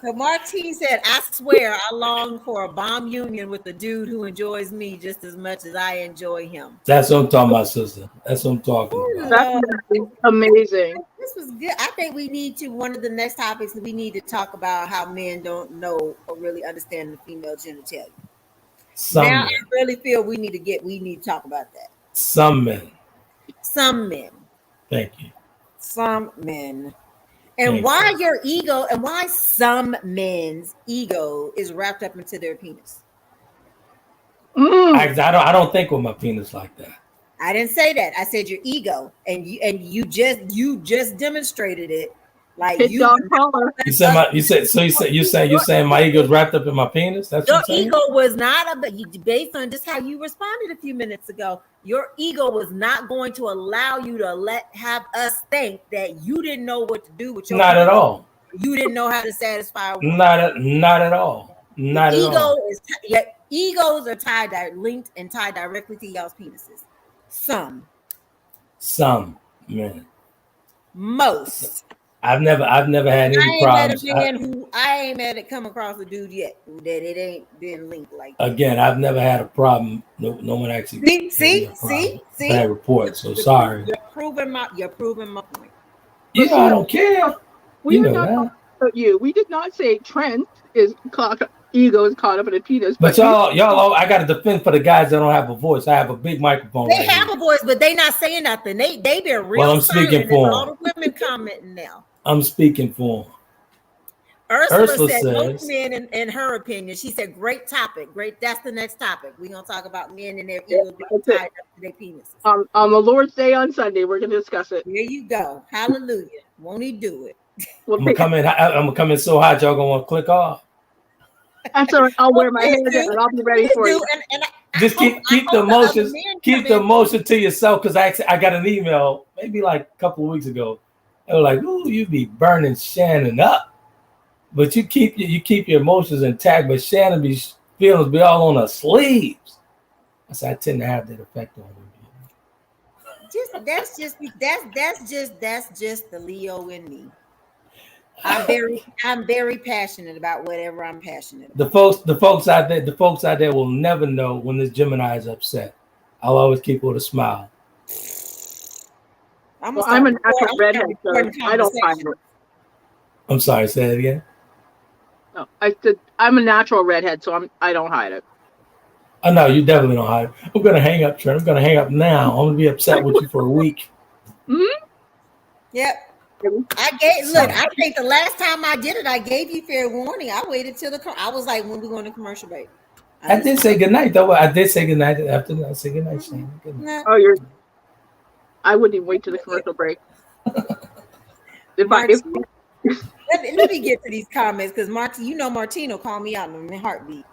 D: So Martine said, I swear I long for a bomb union with a dude who enjoys me just as much as I enjoy him.
B: That's what I'm talking about, sister. That's what I'm talking about.
C: That's amazing.
D: This was good. I think we need to, one of the next topics, we need to talk about how men don't know or really understand the female genitalia. Now I really feel we need to talk about that.
B: Some men. Thank you.
D: Some men. And why your ego and why some men's ego is wrapped up into their penis.
B: I don't think with my penis like that.
D: I didn't say that. I said your ego, and you just demonstrated it. Like you saying my ego is wrapped up in my penis? That's
B: your
D: what ego was not based on just how you responded a few minutes ago. Your ego was not going to allow you to have us think that you didn't know what to do with your
B: not
D: penis.
B: At all.
D: You didn't know how to satisfy.
B: Not at all. Not at all.
D: Egos are linked and tied directly to y'all's penises. Some men. Most.
B: I've never had any problems.
D: I ain't met it come across a dude yet that it ain't been linked like that.
B: Again, I've never had a problem. No one actually
D: see.
B: Bad report. So sorry.
D: You're proving my point.
B: I don't care.
C: We are not talking about you. We did not say Trent ego is caught up in a penis.
B: But y'all, I got to defend for the guys that don't have a voice. I have a big microphone.
D: They have a voice, but they not saying nothing. They been real.
B: Well, I'm speaking for them.
D: All the women commenting now.
B: I'm speaking for them.
D: Ursula said most men, in her opinion, she said, great topic. Great. That's the next topic. We're going to talk about men and their ego being tied up to their penises.
C: On the Lord's Day on Sunday, we're going to discuss it.
D: There you go. Hallelujah. Won't he do it?
B: I'm going to come in so hot, y'all going to want to click off.
C: That's all right. I'll wear my hair down and I'll be ready for you.
B: Just keep the emotion to yourself, because I got an email maybe like a couple of weeks ago. They were like, "Ooh, you be burning Shannon up," but you keep your emotions intact. But Shannon feelings be all on her sleeves. I said I tend to have that effect on her.
D: That's just the Leo in me. I'm very passionate about whatever I'm passionate about.
B: The folks out there will never know when this Gemini is upset. I'll always keep with a smile.
C: I'm a natural redhead, so I don't hide it.
B: I'm sorry, say it again.
C: No, I said I'm a natural redhead, so I don't hide it.
B: Oh no, you definitely don't hide it. I'm gonna hang up, Trent. I'm gonna hang up now. I'm gonna be upset with you for a week.
D: Mm-hmm. Yep. I think the last time I did it, I gave you fair warning. I waited till I was like, when we going to commercial break.
B: I did say goodnight though. I did say goodnight after that. I said goodnight, Shann. Good night.
C: Oh, I wouldn't even wait till the commercial break.
D: Let me get to these comments because Martino called me out in a heartbeat.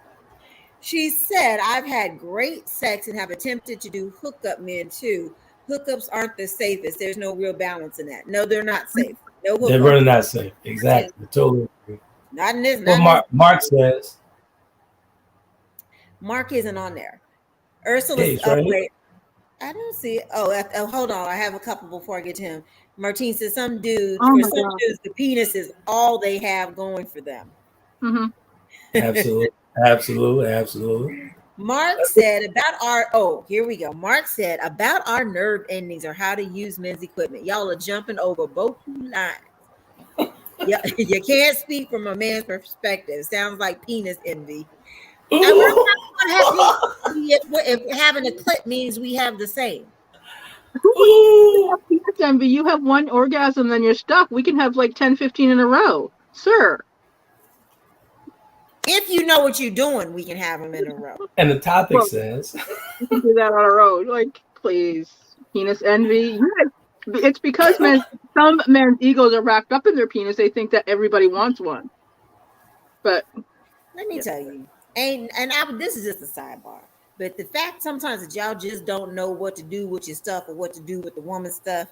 D: She said, I've had great sex and have attempted to do hookup men too. Hookups aren't the safest. There's no real balance in that. No, they're not safe. No hookups.
B: They're really not safe. Exactly. Totally agree.
D: Not in this.
B: Mark says.
D: Mark isn't on there. Ursula's upgrade. I don't see it. Oh, hold on. I have a couple before I get to him. Martine says some dudes, dudes, the penis is all they have going for them.
C: Mm-hmm.
B: Absolutely.
D: Mark said here we go. Mark said about our nerve endings or how to use men's equipment. Y'all are jumping over both lines. You can't speak from a man's perspective. Sounds like penis envy. If having a clip means we have the same.
C: Penis envy. You have one orgasm, then you're stuck. We can have like 10, 15 in a row, sir.
D: If you know what you're doing, we can have them in a row.
B: And the topic says
C: we can do that on our own. Like, please, penis envy. It's because some men's egos are wrapped up in their penis. They think that everybody wants one. But
D: let me tell you, this is just a sidebar. But the fact sometimes that y'all just don't know what to do with your stuff or what to do with the woman's stuff,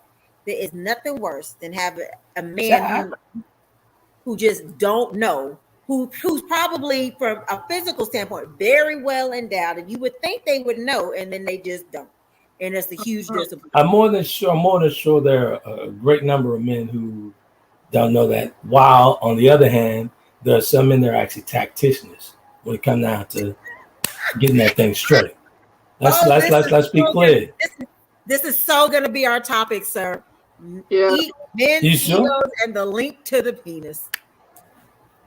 D: there is nothing worse than having a man who just don't know. Who's probably from a physical standpoint very well endowed, and you would think they would know, and then they just don't, and it's a huge disappointment.
B: I'm more than sure there are a great number of men who don't know that. While on the other hand, there are some men that are actually tacticians when it comes down to getting that thing straight. Let's be clear.
D: This is so going to be our topic, sir.
C: Yeah,
D: men's egos and the link to the penis.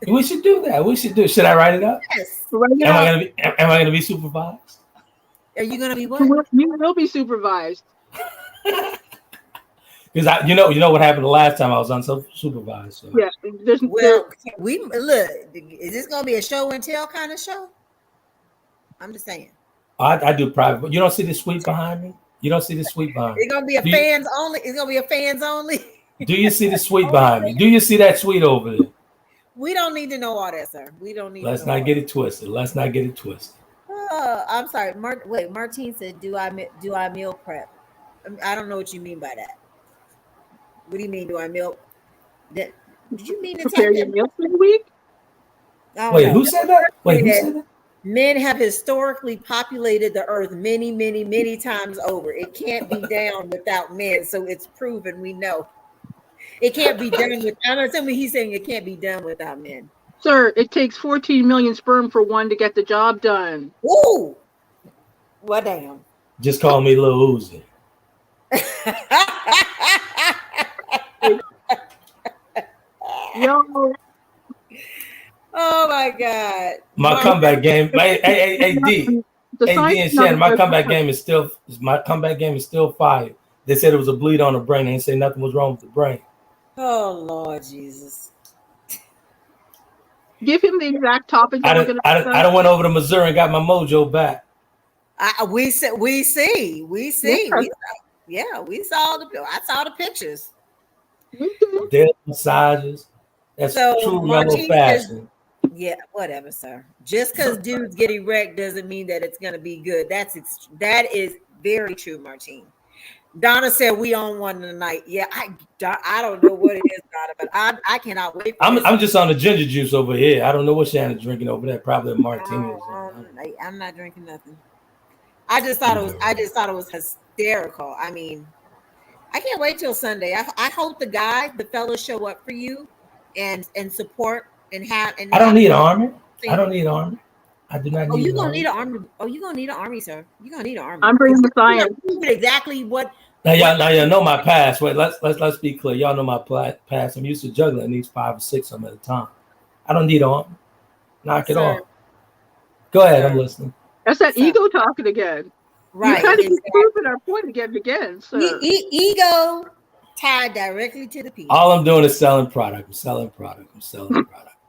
B: We should do that. Should I write it up?
D: Yes.
B: Am I gonna be supervised?
D: Are you gonna be what?
C: You will be supervised.
B: Because you know what happened the last time I was unsupervised. So.
C: Yeah.
D: Is this gonna be a show and tell kind of show? I'm just saying.
B: I do private, but you don't see the suite behind me. It's
D: gonna be a fans only. It's gonna be a fans only.
B: Do you see the suite behind me? Do you see that suite over there?
D: We don't need to know all that, sir. We don't need.
B: Let's not get it twisted.
D: I'm sorry. Martine said, "Do I meal prep?" I don't know what you mean by that. What do you mean? Do I meal? Did you mean to
C: prepare your meal for the week?
B: Who said that?
D: Men have historically populated the earth many, many, many times over. It can't be done without men, so it's proven. We know. It can't be done with. I'm not saying he's saying it can't be done without men.
C: Sir, it takes 14 million sperm for one to get the job done.
D: Ooh, well, damn.
B: Just call me Lil Uzi.
C: Yo.
B: Oh my God. My comeback game. Hey, D and Shann. My comeback game is still fire. They said it was a bleed on the brain. They didn't say nothing was wrong with the brain.
D: Oh Lord Jesus!
C: Give him the exact topic.
B: I don't went over to Missouri and got my mojo back.
D: We see. Yeah. We saw I saw the pictures.
B: Daily massages. That's true mellow fashion.
D: Yeah, whatever, sir. Just because dudes get erect doesn't mean that it's gonna be good. That is very true, Martine. Donna said we on one tonight. Yeah, I don't know what it is, Donna, but I cannot wait.
B: I'm just on the ginger juice over here. I don't know what Shannon's drinking over there. Probably a martini.
D: I'm not drinking nothing. I just thought it was hysterical. I mean, I can't wait till Sunday. I hope the fellas show up for you and support and have. And
B: I don't need an army. I don't need an army. I do not need.
D: Oh, you're gonna need an army. Oh, you're gonna need an army, sir. You're gonna need an army.
C: I'm bringing the science.
D: Exactly what.
B: Now y'all know my past. Wait, let's be clear. Y'all know my past. I'm used to juggling these 5 or 6 of them at a time. I don't need an army. Knock it off. Go ahead. I'm listening.
C: That's that ego talking again.
D: Right.
C: You kind of keep proving our point again. So.
D: Ego tied directly to the people.
B: All I'm doing is selling product. I'm selling product.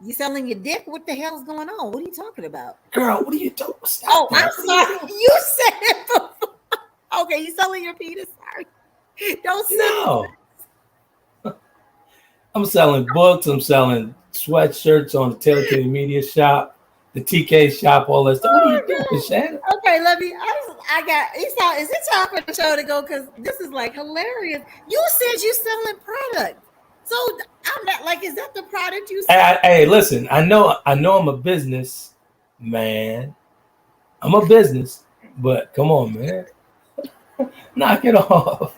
D: You selling your dick? What the hell's going on? What are you talking about?
B: Girl, what are you talking about?
D: Oh, I'm sorry. You said it before. Okay, you selling your penis? Sorry. Don't sell.
B: No. I'm selling books. I'm selling sweatshirts on the Taylor Kitty Media Shop, the TK Shop, all that stuff. What are you doing, Shann?
D: Okay, let me. Is it time for the show to go? Because this is like hilarious. You said you selling product. So I'm not like, is that the product you sell?
B: Hey, listen, I know I'm a business man. I'm a business, but come on, man. Knock it off.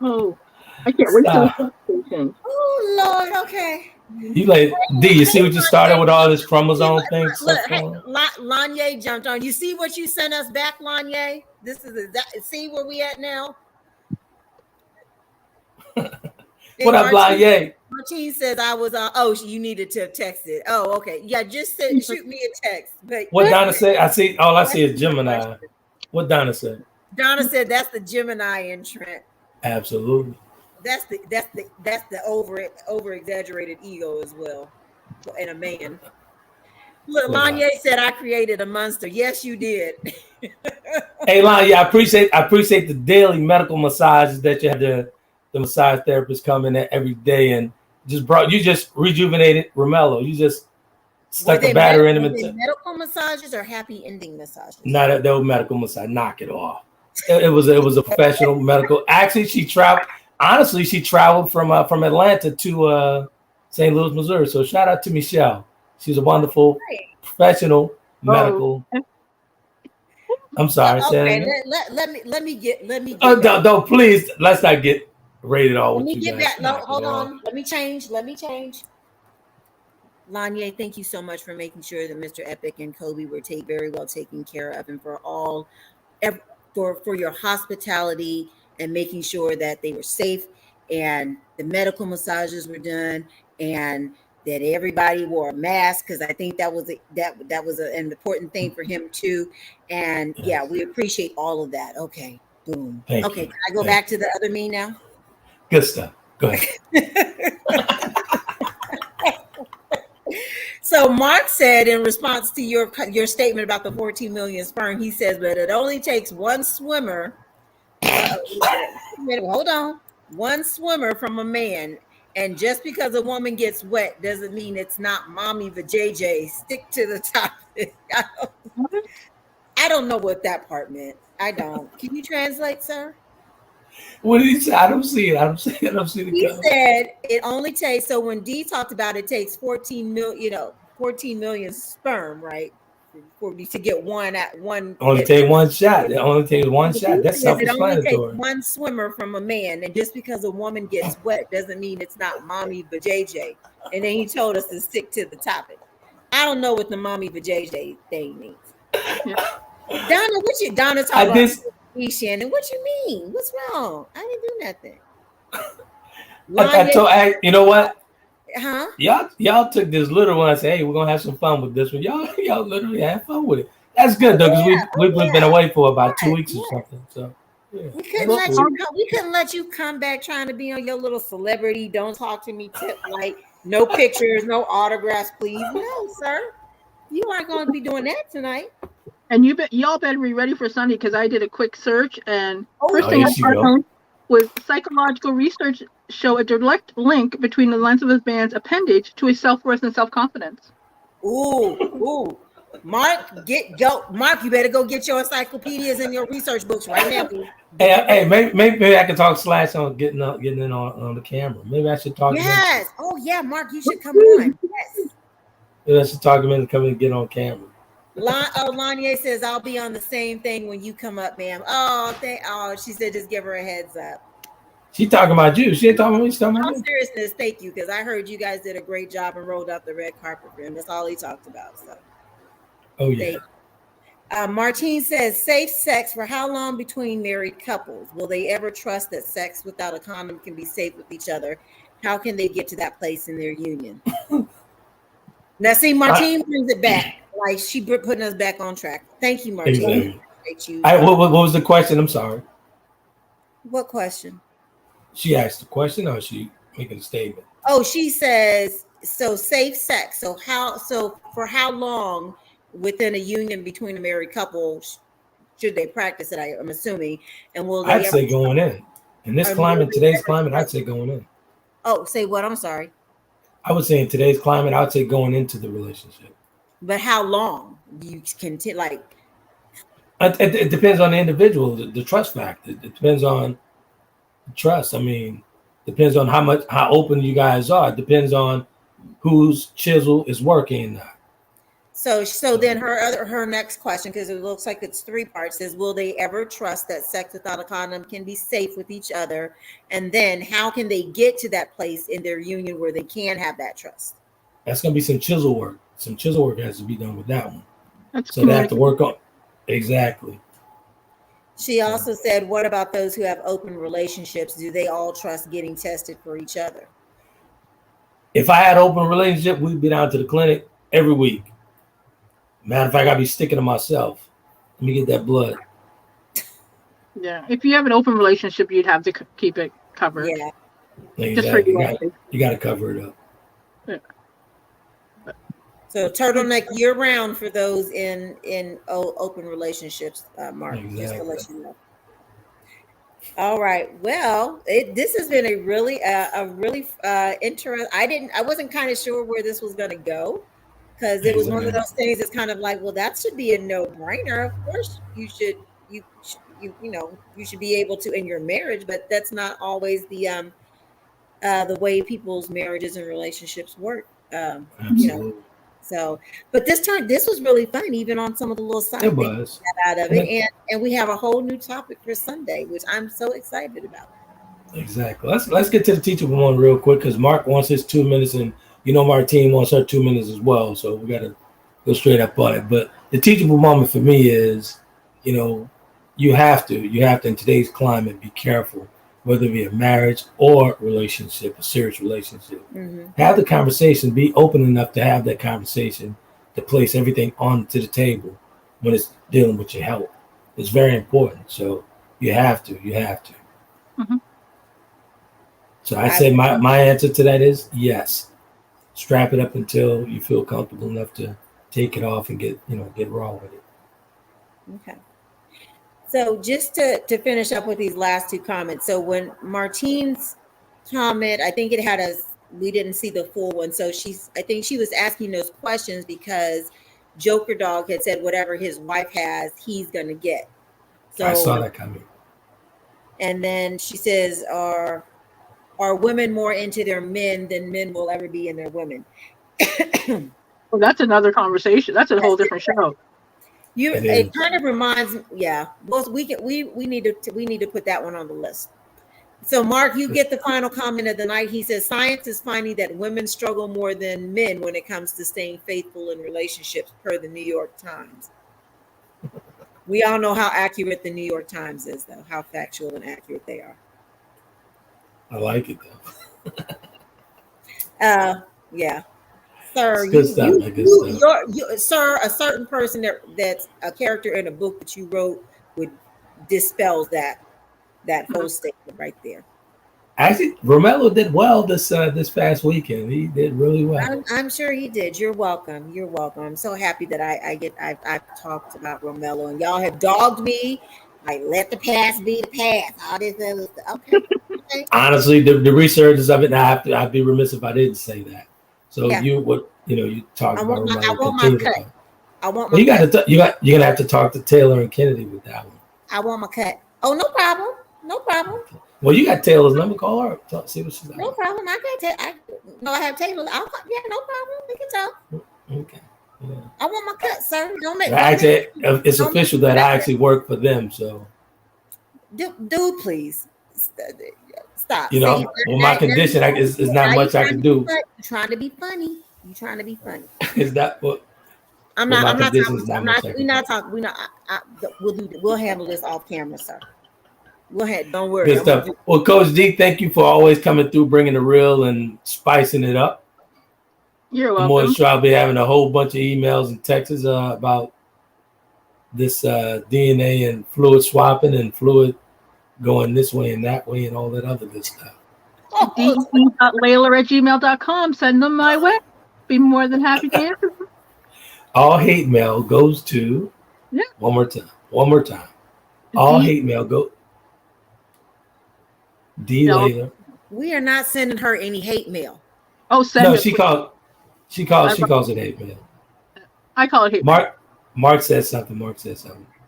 C: Oh, I can't wait to the
D: Oh Lord, okay.
B: You like D, you see what you started with all this chromosome thing?
D: Look, hey, Lanye jumped on. You see what you sent us back, Lanye? See where we at now?
B: What up, Lanye?
D: Martine says I was you needed to text it. Oh, okay. Yeah, just shoot me a text. But
B: what Donna said, all I see is Gemini. What Donna said?
D: Donna said that's the Gemini in Trent.
B: Absolutely.
D: That's the over exaggerated ego as well, in a man. Look, Lanye said I created a monster. Yes, you did.
B: Hey, Lanye, I appreciate the daily medical massages that you have the massage therapist come in every day and just rejuvenated Romello. You just stuck a battery in him.
D: Medical massages or happy ending massages?
B: Not that was medical massage. Knock it off. It was a professional medical. Actually, she traveled. Honestly, she traveled from Atlanta to St. Louis, Missouri. So shout out to Michelle. She's a wonderful professional medical. I'm sorry,
D: okay, let me get.
B: Don't please. Let's not get rated all.
D: Let me get back. No, hold on. Let me change. Lanye, thank you so much for making sure that Mr. Epic and Kobe were very well taken care of, and for your hospitality and making sure that they were safe and the medical massages were done and that everybody wore a mask, because I think that was an important thing for him too. And yeah, we appreciate all of that. Okay, boom.
B: Thank
D: okay,
B: you.
D: Can I go back to the other me now?
B: Good stuff. Go ahead.
D: So Mark said in response to your statement about the 14 million sperm, he says, but it only takes one swimmer. Hold on. One swimmer from a man. And just because a woman gets wet doesn't mean it's not mommy vajayjay. Stick to the topic. I don't know what that part meant. I don't. Can you translate, sir?
B: What did he say? I don't see it.
D: He said it only takes. So when Dee talked about it takes 14 million sperm, right? To get one at one.
B: Only take one shot. It only takes one shot. That's self-explanatory.
D: It only takes one swimmer from a man, and just because a woman gets wet doesn't mean it's not mommy vajayjay. And then he told us to stick to the topic. I don't know what the mommy vajayjay thing means. Donna talking about Shannon. What you mean? What's wrong? I didn't do nothing.
B: You know what?
D: Huh?
B: Y'all took this little one and said, hey, we're gonna have some fun with this one. Y'all literally had fun with it. That's good though, because we've been away for about 2 weeks or something. So yeah.
D: We couldn't let you come back trying to be on your little celebrity. Don't talk to me tip like no pictures, no autographs, please. No, sir. You aren't going to be doing that tonight.
C: And y'all better be ready for Sunday, because I did a quick search, and first thing I found was psychological research show a direct link between the length of his band's appendage to his self-worth and self-confidence.
D: Ooh. Mark, you better go get your encyclopedias and your research books right now.
B: Hey, maybe I can talk Slash on getting in on the camera. Maybe I should talk.
D: Yes. Oh yeah, Mark, you should come on. Yes.
B: Maybe I should talk him into coming and get on camera.
D: Lanye says I'll be on the same thing when you come up, ma'am. She said just give her a heads up.
B: She talking about you. She ain't talking about me. She's talking about
D: all
B: me.
D: seriousness, thank you, because I heard you guys did a great job and rolled out the red carpet for him. That's all he talked about. So,
B: Oh yeah.
D: Martine says, safe sex for how long between married couples? Will they ever trust that sex without a condom can be safe with each other? How can they get to that place in their union? Now, see, Martine brings it back. Like she putting us back on track. Thank you, Martine.
B: Exactly. What was the question? I'm sorry.
D: What question?
B: She asked the question, or she making a statement?
D: Oh, she says, so safe sex. So for how long within a union between a married couple should they practice it? I'm assuming. And will they
B: I'd say going in this climate, today's climate, I'd say going in.
D: Oh, say what? I'm sorry.
B: I would say in today's climate, I'd say going into the relationship.
D: But how long you continue? Like,
B: it depends on the individual, the trust factor. It depends on trust. I mean, depends on how open you guys are. It depends on whose chisel is working.
D: So then her next question, because it looks like it's 3 parts, is will they ever trust that sex without a condom can be safe with each other? And then how can they get to that place in their union where they can have that trust?
B: That's going to be some chisel work. Some chisel work has to be done with that one.
C: So
B: they have to work on. Exactly.
D: She also said, what about those who have open relationships? Do they all trust getting tested for each other?
B: If I had an open relationship, we'd be down to the clinic every week. Matter of fact, I'd be sticking to myself. Let me get that blood.
C: Yeah. If you have an open relationship, you'd have to keep it covered.
D: Yeah.
B: Exactly. Just for you got to cover it up.
C: Yeah.
D: So turtleneck year round for those in open relationships, Mark.
B: Exactly.
D: Just to let you know. All right. Well, this has been a really interesting. I wasn't kind of sure where this was going to go, because it was one of those things that's kind of like, well, that should be a no-brainer. Of course, you should be able to in your marriage, but that's not always the way people's marriages and relationships work.
B: Absolutely.
D: So, but this was really fun, even on some of the little side things we got out of it, and we have a whole new topic for Sunday, which I'm so excited about.
B: Exactly. Let's get to the teachable one real quick, because Mark wants his 2 minutes, and Martine wants her 2 minutes as well. So we got to go straight up on it. But the teachable moment for me is, you have to in today's climate be careful, whether it be a marriage or relationship, a serious relationship. Mm-hmm. Have the conversation, be open enough to have that conversation, to place everything onto the table when it's dealing with your health. It's very important. So you have to. Mm-hmm. So I'd say my answer to that is yes. Strap it up until you feel comfortable enough to take it off and get raw with it.
D: Okay. So just to finish up with these last 2 comments. So when Martine's comment, I think we didn't see the full one. So I think she was asking those questions because Joker Dog had said whatever his wife has, he's going to get. So
B: I saw that coming.
D: And then she says, are women more into their men than men will ever be in their women?
C: Well, that's another conversation. That's a whole different show.
D: It kind of reminds, yeah. Well, we need to put that one on the list. So, Mark, you get the final comment of the night. He says, science is finding that women struggle more than men when it comes to staying faithful in relationships, per the New York Times. We all know how accurate the New York Times is, though, how factual and accurate they are.
B: I like it,
D: though. Yeah. Sir, sir, a certain person that's a character in a book that you wrote would dispel that whole statement right there.
B: Actually, Romello did well this past weekend. He did really well.
D: I'm sure he did. You're welcome. I'm so happy that I've talked about Romello, and y'all have dogged me. Like, let the past be the past. All this other stuff. Okay.
B: Honestly, the researchers of it, I'd be remiss if I didn't say that. So you talk about Romello.
D: I want my cut.
B: You're gonna have to talk to Taylor and Kennedy with that one.
D: I want my cut. Oh, no problem. Okay.
B: Well, you got Taylor's number. Call her. See what she's like.
D: No problem. I have Taylor's. No problem. We can talk.
B: Okay. Yeah.
D: I want my cut, sir.
B: It's official that I actually work for them. So,
D: dude, please Stop.
B: You know, well, my condition is not much I can do.
D: You're trying to be funny. You're trying to be funny.
B: Is that what?
D: I'm not talking. We'll handle this off camera, sir. Go ahead. Don't worry.
B: Good stuff. Well, Coach D, thank you for always coming through, bringing the real and spicing it up.
C: You're welcome.
B: I'm more sure I'll be having a whole bunch of emails and texts about this DNA and fluid swapping and fluid going this way and that way and all that other good stuff.
C: Layla@gmail.com. Send them my way. Be more than happy to answer them.
B: All hate mail goes to one more time. All hate mail go Dee Layla.
D: We are not sending her any hate mail.
C: Oh, send it.
B: She calls it hate mail.
C: I call it hate mail.
B: Mark says something.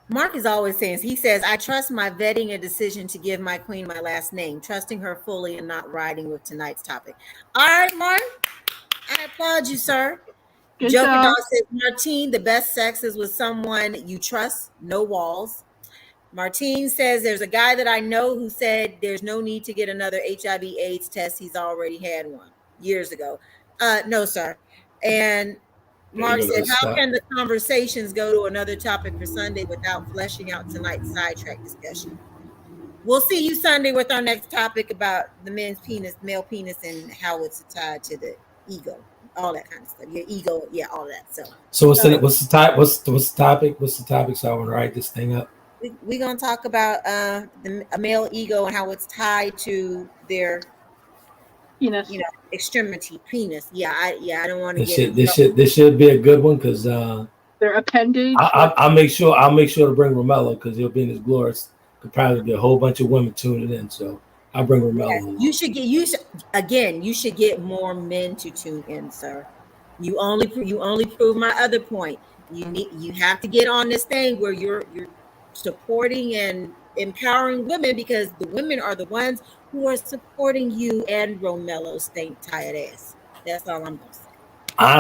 D: Mark is always saying, he says, I trust my vetting a decision to give my queen my last name, trusting her fully and not riding with tonight's topic. All right, Mark. I applaud you, sir.
C: Good
D: Joker
C: job.
D: Dog says, Martine, the best sex is with someone you trust, no walls. Martine says, there's a guy that I know who said there's no need to get another HIV/AIDS test. He's already had one years ago. No, sir. And Mark said, how can the conversations go to another topic for Sunday without fleshing out tonight's sidetrack discussion? We'll see you Sunday with our next topic about the male penis, and how it's tied to the ego, all that kind of stuff. Your ego, all of that. So
B: what's the topic? What's the topic? So I want to write this thing up.
D: We're gonna talk about a male ego and how it's tied to their
C: penis.
D: Extremity penis. I don't want to get
B: this should be a good one because
C: their appendage.
B: I'll make sure to bring Romello because he'll be in his glories. Could probably be a whole bunch of women tuning in, so I'll bring Romello.
D: You should get more men to tune in, sir. You only prove my other point. You have to get on this thing where you're supporting and empowering women, because the women are the ones who are supporting you and Romello's stank tired ass. That's all I'm gonna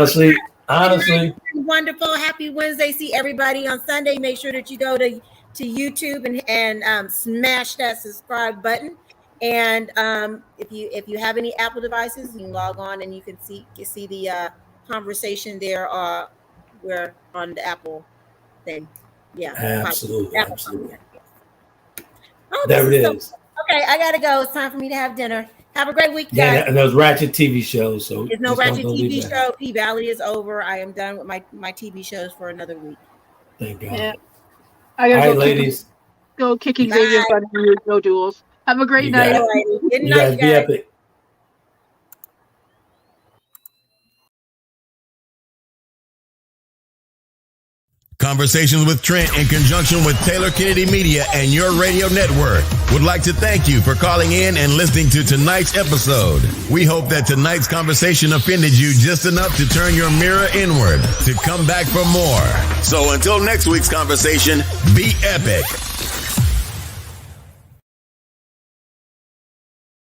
D: say.
B: Honestly,
D: wonderful. Happy Wednesday. See everybody on Sunday. Make sure that you go to YouTube and smash that subscribe button. And if you have any Apple devices, you can log on and you can see the conversation there. We're on the Apple thing. Yeah,
B: absolutely.
D: Oh,
B: there it is.
D: Okay, I gotta go. It's time for me to have dinner. Have a great week, guys.
B: Yeah, and those Ratchet TV shows. So
D: there's no Ratchet TV show. P-Valley is over. I am done with my TV shows for another week.
B: Thank God.
C: Yeah. I gotta
B: all right, ladies.
C: Go kick Xavier's butt and no duels. Have a great night.
D: Good night,
B: you guys. Be epic.
A: Conversations with Trent in conjunction with Taylor Kennedy Media and your radio network would like to thank you for calling in and listening to tonight's episode. We hope that tonight's conversation offended you just enough to turn your mirror inward to come back for more. So until next week's conversation, be epic.